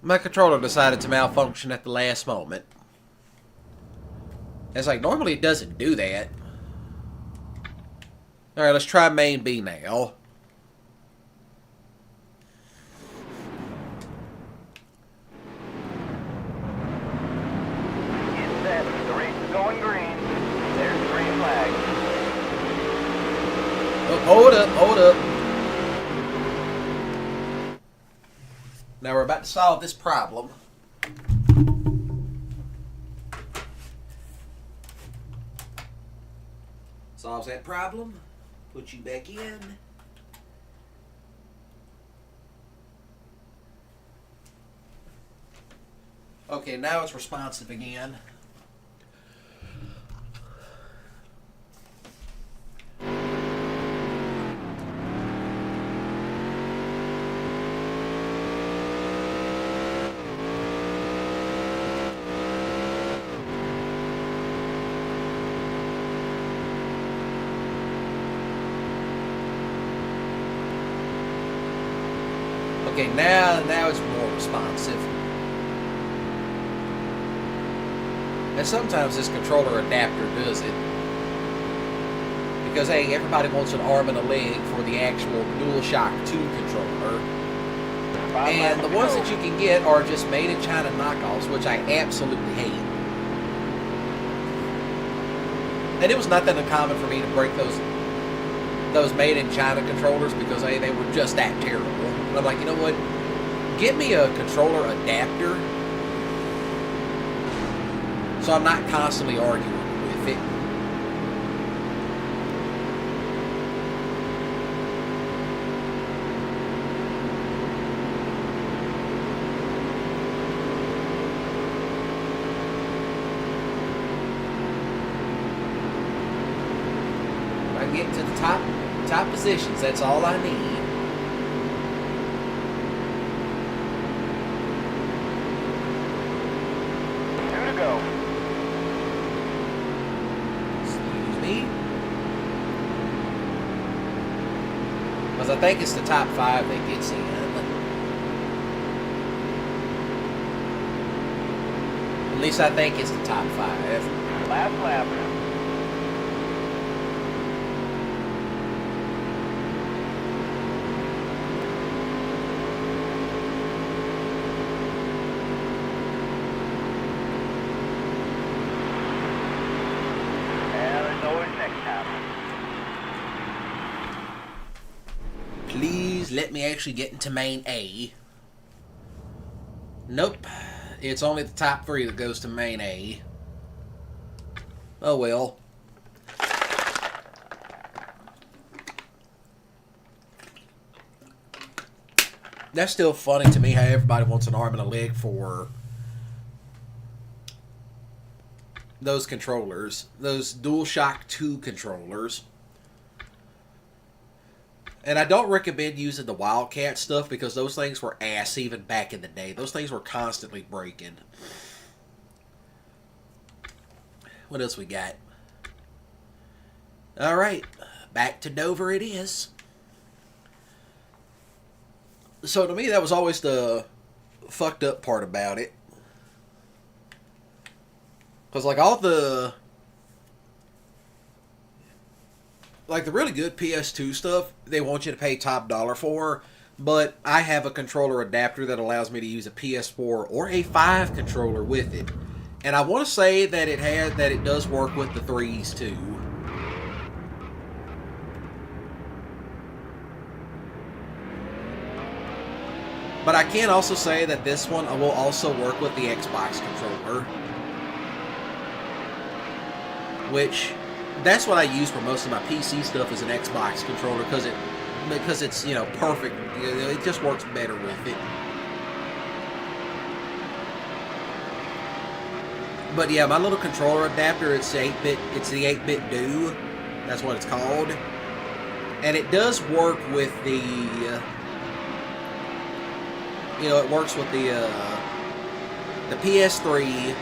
My controller decided to malfunction at the last moment. It's like, normally it doesn't do that. Alright, let's try main B now. It's set. The race is going green. There's the green flag. Oh, hold up, hold up. Now we're about to solve this problem. Solves that problem. Put you back in. Okay, now it's responsive again. Okay, now it's more responsive. And sometimes this controller adapter does it. Because, hey, everybody wants an arm and a leg for the actual DualShock 2 controller. And the ones that you can get are just made in China knockoffs, which I absolutely hate. And it was not that uncommon for me to break those made in China controllers because they were just that terrible. And I'm like, you know what? Get me a controller adapter so I'm not constantly arguing with it. Get to the top positions. That's all I need. Two to go. Excuse me. Because I think it's the top 5 that gets in. At least I think it's the top 5. Last lap. Please let me actually get into main A. Nope. It's only the top 3 that goes to main A. Oh well. That's still funny to me how everybody wants an arm and a leg for those controllers. Those DualShock 2 controllers. And I don't recommend using the Wildcat stuff because those things were ass even back in the day. Those things were constantly breaking. What else we got? Alright, back to Dover it is. So to me, that was always the fucked up part about it. Because like all the... like the really good PS2 stuff, they want you to pay top dollar for, but I have a controller adapter that allows me to use a PS4 or a 5 controller with it. And I want to say that it does work with the 3s too. But I can also say that this one will also work with the Xbox controller. Which... that's what I use for most of my PC stuff is an Xbox controller because it's, you know, perfect. It just works better with it. But yeah, my little controller adapter, it's the 8-bit do. That's what it's called. And it does work with the you know, it works with the PS3,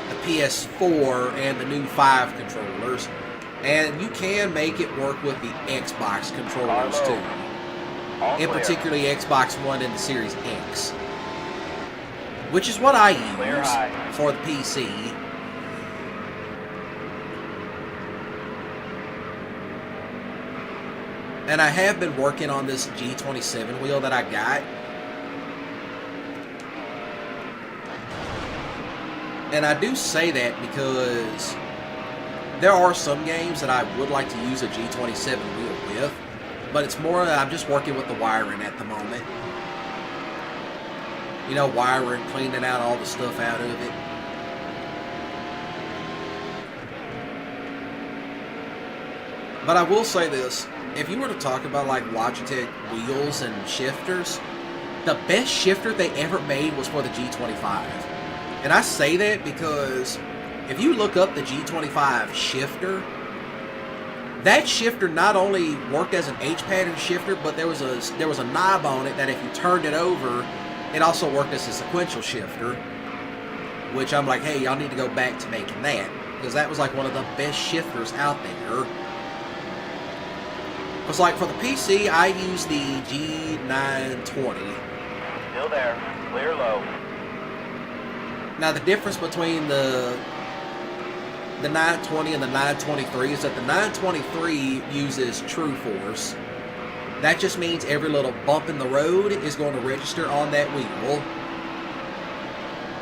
the PS4, and the new 5 controllers. And you can make it work with the Xbox controllers too. In particularly Xbox One and the Series X. Which is what I use for the PC. And I have been working on this G27 wheel that I got. And I do say that because there are some games that I would like to use a G27 wheel with, but it's more that I'm just working with the wiring at the moment. You know, wiring, cleaning out all the stuff out of it. But I will say this, if you were to talk about like Logitech wheels and shifters, the best shifter they ever made was for the G25. And I say that because if you look up the G25 shifter, that shifter not only worked as an H-pattern shifter, but there was a knob on it that if you turned it over, it also worked as a sequential shifter. Which I'm like, hey, y'all need to go back to making that, because that was like one of the best shifters out there. It's like for the PC, I use the G920. Still there. Clear low. Now the difference between the 920 and the 923 is that the 923 uses True Force, That just means every little bump in the road is going to register on that wheel.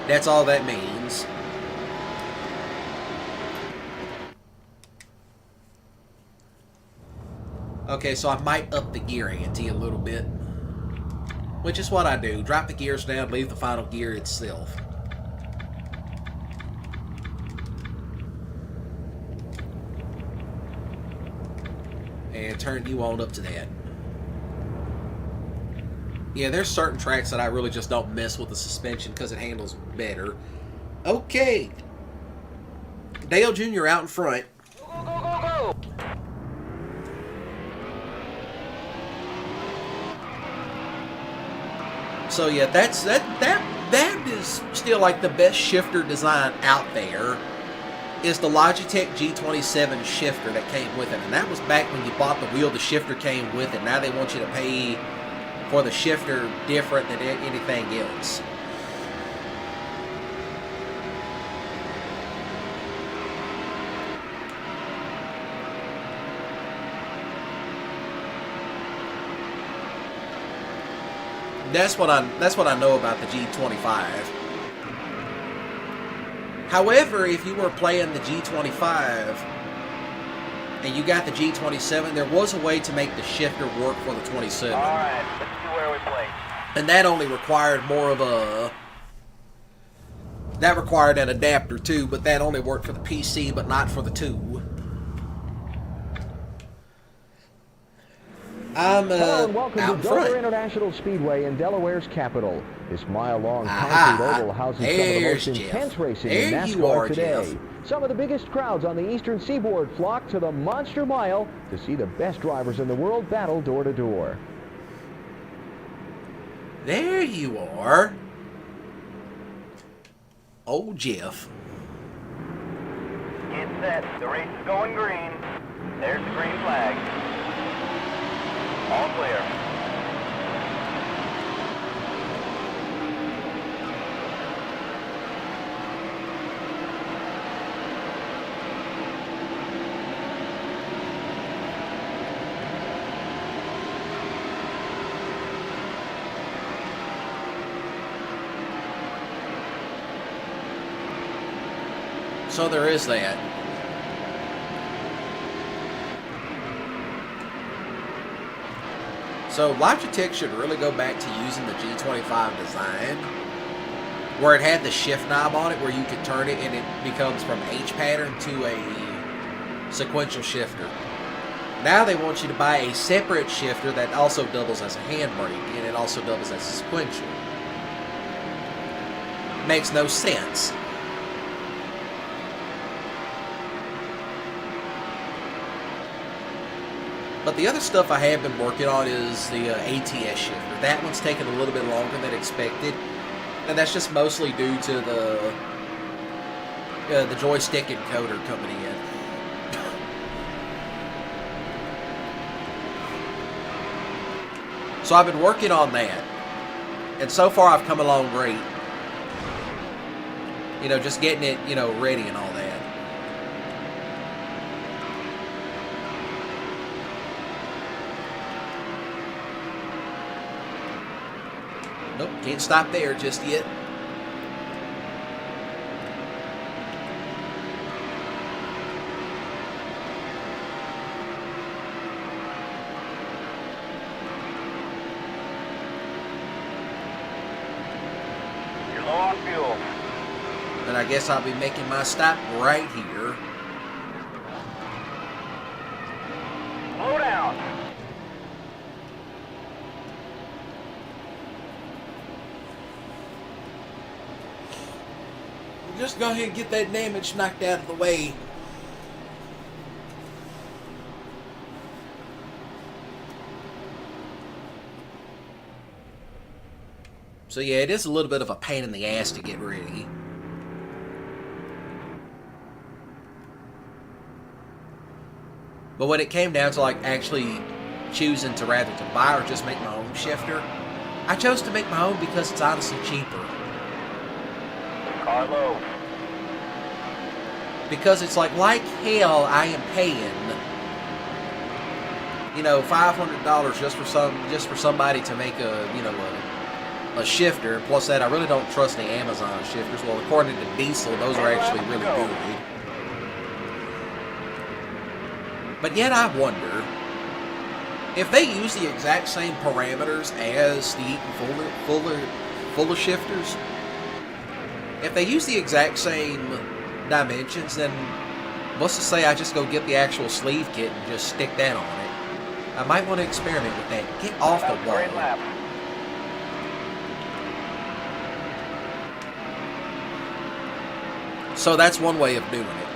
That's all that means. Okay, so I might up the gearing ante a little bit. Which is what I do. Drop the gears down, leave the final gear itself. And turn you on up to that. Yeah, there's certain tracks that I really just don't mess with the suspension because it handles better. Okay. Dale Jr. out in front. Go, go, go, go! So yeah, that is still like the best shifter design out there. Is the Logitech G27 shifter that came with it, and that was back when you bought the wheel. The shifter came with it. Now they want you to pay for the shifter different than anything else. That's what I know about the G25. However, if you were playing the G25 and you got the G27, there was a way to make the shifter work for the 27. All right, let's see where we play. And that only required more of a... That required an adapter too, but that only worked for the PC, but not for the 2. I'm Hello and welcome out to front. Dover International Speedway in Delaware's capital. This mile-long concrete oval houses some of the most There's intense Jeff. racing There in you NASCAR are, today. Jeff. Some of the biggest crowds on the eastern seaboard flock to the Monster Mile to see the best drivers in the world battle door to door. There you are. Old Jeff. Get set. The race is going green. There's the green flag. All clear. So there is that. So Logitech should really go back to using the G25 design, where it had the shift knob on it, where you could turn it and it becomes from H pattern to a sequential shifter. Now they want you to buy a separate shifter that also doubles as a handbrake, and it also doubles as a sequential. Makes no sense. But the other stuff I have been working on is the ATS shifter. That one's taken a little bit longer than expected, and that's just mostly due to the joystick encoder coming in. So I've been working on that, and so far I've come along great. You know, just getting it, you know, ready and all that. Nope, can't stop there just yet. You're low on fuel. But I guess I'll be making my stop right here. Slow down. Just go ahead and get that damage knocked out of the way. So yeah, it is a little bit of a pain in the ass to get ready. But when it came down to like actually choosing to rather to buy or just make my own shifter, I chose to make my own because it's honestly cheaper. Car low. Because it's like hell I am paying you know, $500 just for somebody to make a, you know, a shifter. Plus that, I really don't trust the Amazon shifters. Well, according to Diesel, those are actually really good. But yet I wonder if they use the exact same parameters as the Eaton Fuller shifters. If they use the exact same dimensions, then let's just say I just go get the actual sleeve kit and just stick that on it. I might want to experiment with that. Get off the wall. So that's one way of doing it.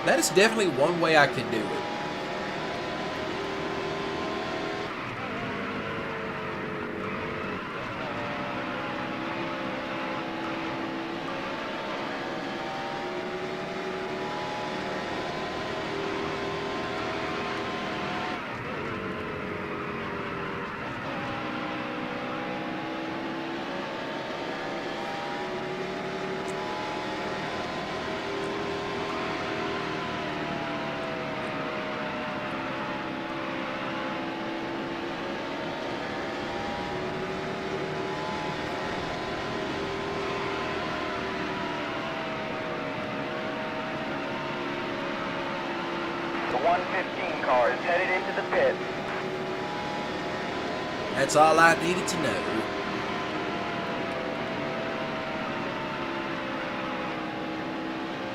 That is definitely one way I could do it. The 115 car is headed into the pit. That's all I needed to know.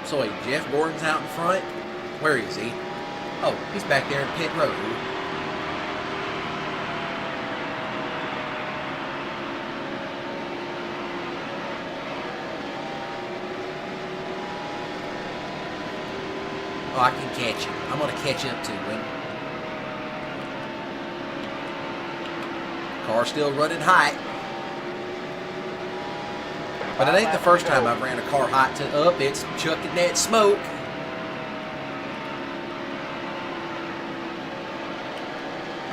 So wait, Jeff Gordon's out in front? Where is he? Oh, he's back there in pit road. Oh, I can catch him. I'm going to catch up to him. Car's still running hot. But it ain't the first time I've ran a car hot to up. It's chucking that smoke.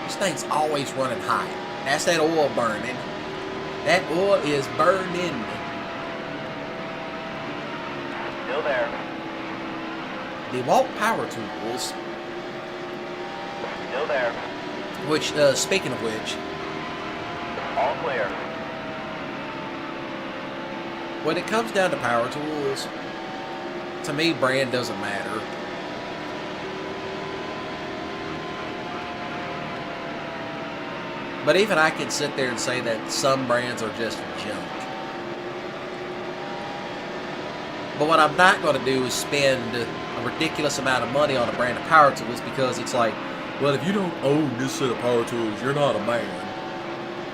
This thing's always running hot. That's that oil burning. That oil is burning. Still there. The DeWalt power tools. Still there. Which, speaking of which, All clear. when it comes down to power tools, to me, brand doesn't matter. But even I can sit there and say that some brands are just junk. But what I'm not going to do is spend a ridiculous amount of money on a brand of power tools because it's like, well, if you don't own this set of power tools, you're not a man.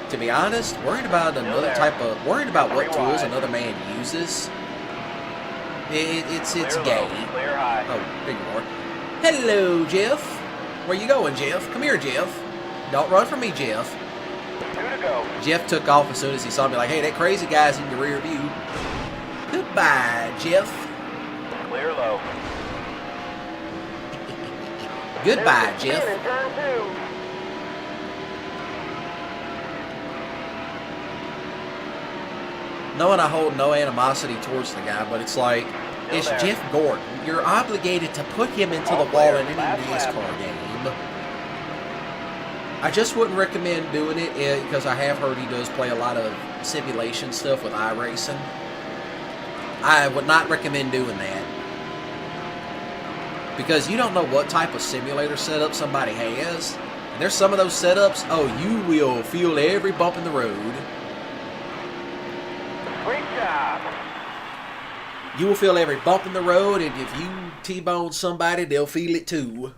To be honest, worried about what tools another man uses, it's gay. Clear high. Oh, big more. Hello, Jeff. Where you going, Jeff? Come here, Jeff. Don't run from me, Jeff. 2 to go. Jeff took off as soon as he saw me, like, hey, that crazy guy's in the rear view. Goodbye, Jeff. Clear low. Goodbye, Jeff. In turn 2. Knowing I hold no animosity towards the guy, but it's like, it's there. Jeff Gordon. You're obligated to put him into the wall in any NASCAR game. I just wouldn't recommend doing it because I have heard he does play a lot of simulation stuff with iRacing. I would not recommend doing that. Because you don't know what type of simulator setup somebody has. And there's some of those setups, oh, you will feel every bump in the road. Great job. You will feel every bump in the road, and if you T-bone somebody, they'll feel it too.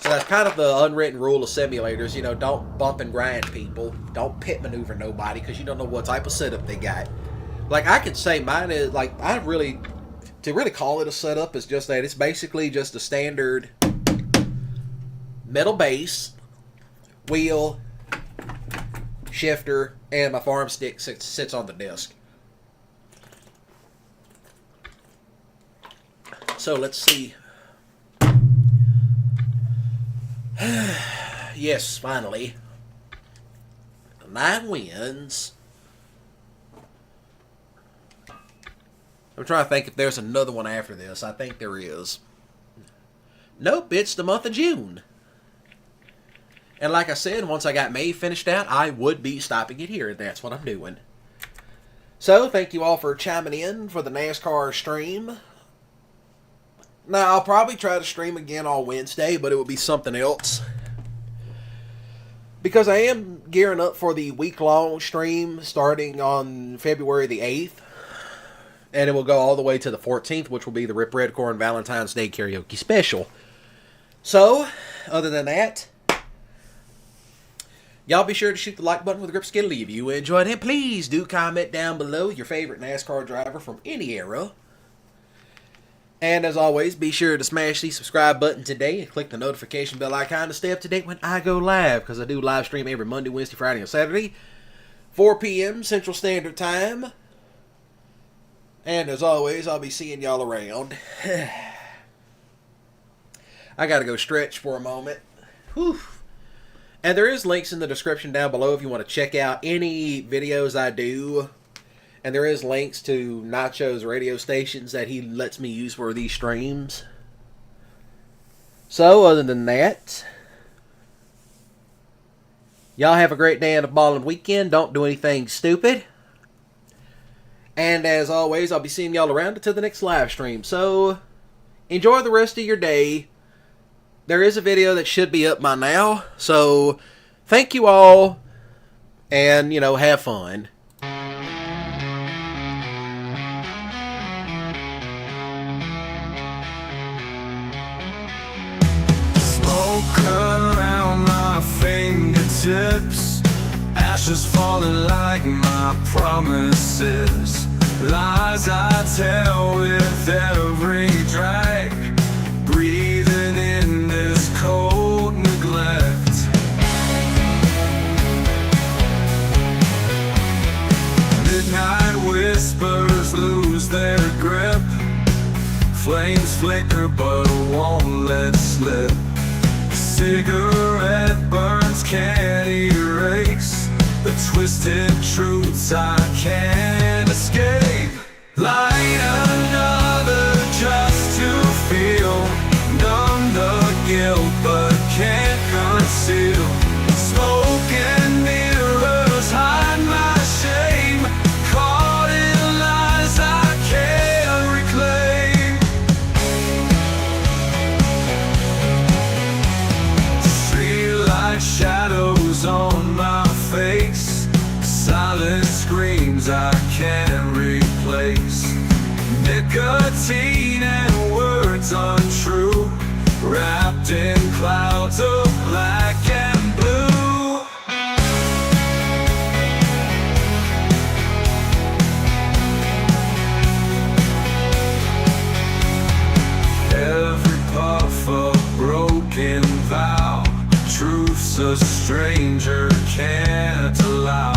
So that's kind of the unwritten rule of simulators. You know, don't bump and grind people. Don't pit maneuver nobody, because you don't know what type of setup they got. Like, I could say mine is, like, to really call it a setup is just that. It's basically just a standard metal base, wheel, shifter, and my farm stick sits on the disc. So let's see. Yes, finally. 9 wins. I'm trying to think if there's another one after this. I think there is. Nope, it's the month of June. And like I said, once I got May finished out, I would be stopping it here, and that's what I'm doing. So, thank you all for chiming in for the NASCAR stream. Now, I'll probably try to stream again on Wednesday, but it will be something else. Because I am gearing up for the week-long stream starting on February the 8th. And it will go all the way to the 14th, which will be the Rip Red Corn Valentine's Day Karaoke Special. So, other than that, y'all be sure to shoot the like button with a grip skittle if you enjoyed it. Please do comment down below your favorite NASCAR driver from any era. And as always, be sure to smash the subscribe button today and click the notification bell icon to stay up to date when I go live. Because I do live stream every Monday, Wednesday, Friday, and Saturday. 4 p.m. Central Standard Time. And as always, I'll be seeing y'all around. I gotta go stretch for a moment. Whew. And there is links in the description down below if you want to check out any videos I do. And there is links to Nacho's radio stations that he lets me use for these streams. So, other than that, y'all have a great day and a ballin' weekend. Don't do anything stupid. And as always, I'll be seeing y'all around until the next live stream. So, enjoy the rest of your day. There is a video that should be up by now. So, thank you all. And, you know, have fun. Smoke around my fingertips, ashes falling like my promises. Lies I tell with every drag, breathing in this cold neglect. Midnight whispers lose their grip, flames flicker but won't let slip. Cigarette burns can't erase the twisted truths I can't escape. Light another just to feel, numb the guilt but can't conceal. Smoke and mirrors hide my shame, caught in lies I can't reclaim. Streetlight shadows on my face, silent screams I can't replace. Nicotine and words untrue, wrapped in clouds of black and blue. Every puff a broken vow, truths a stranger can't allow.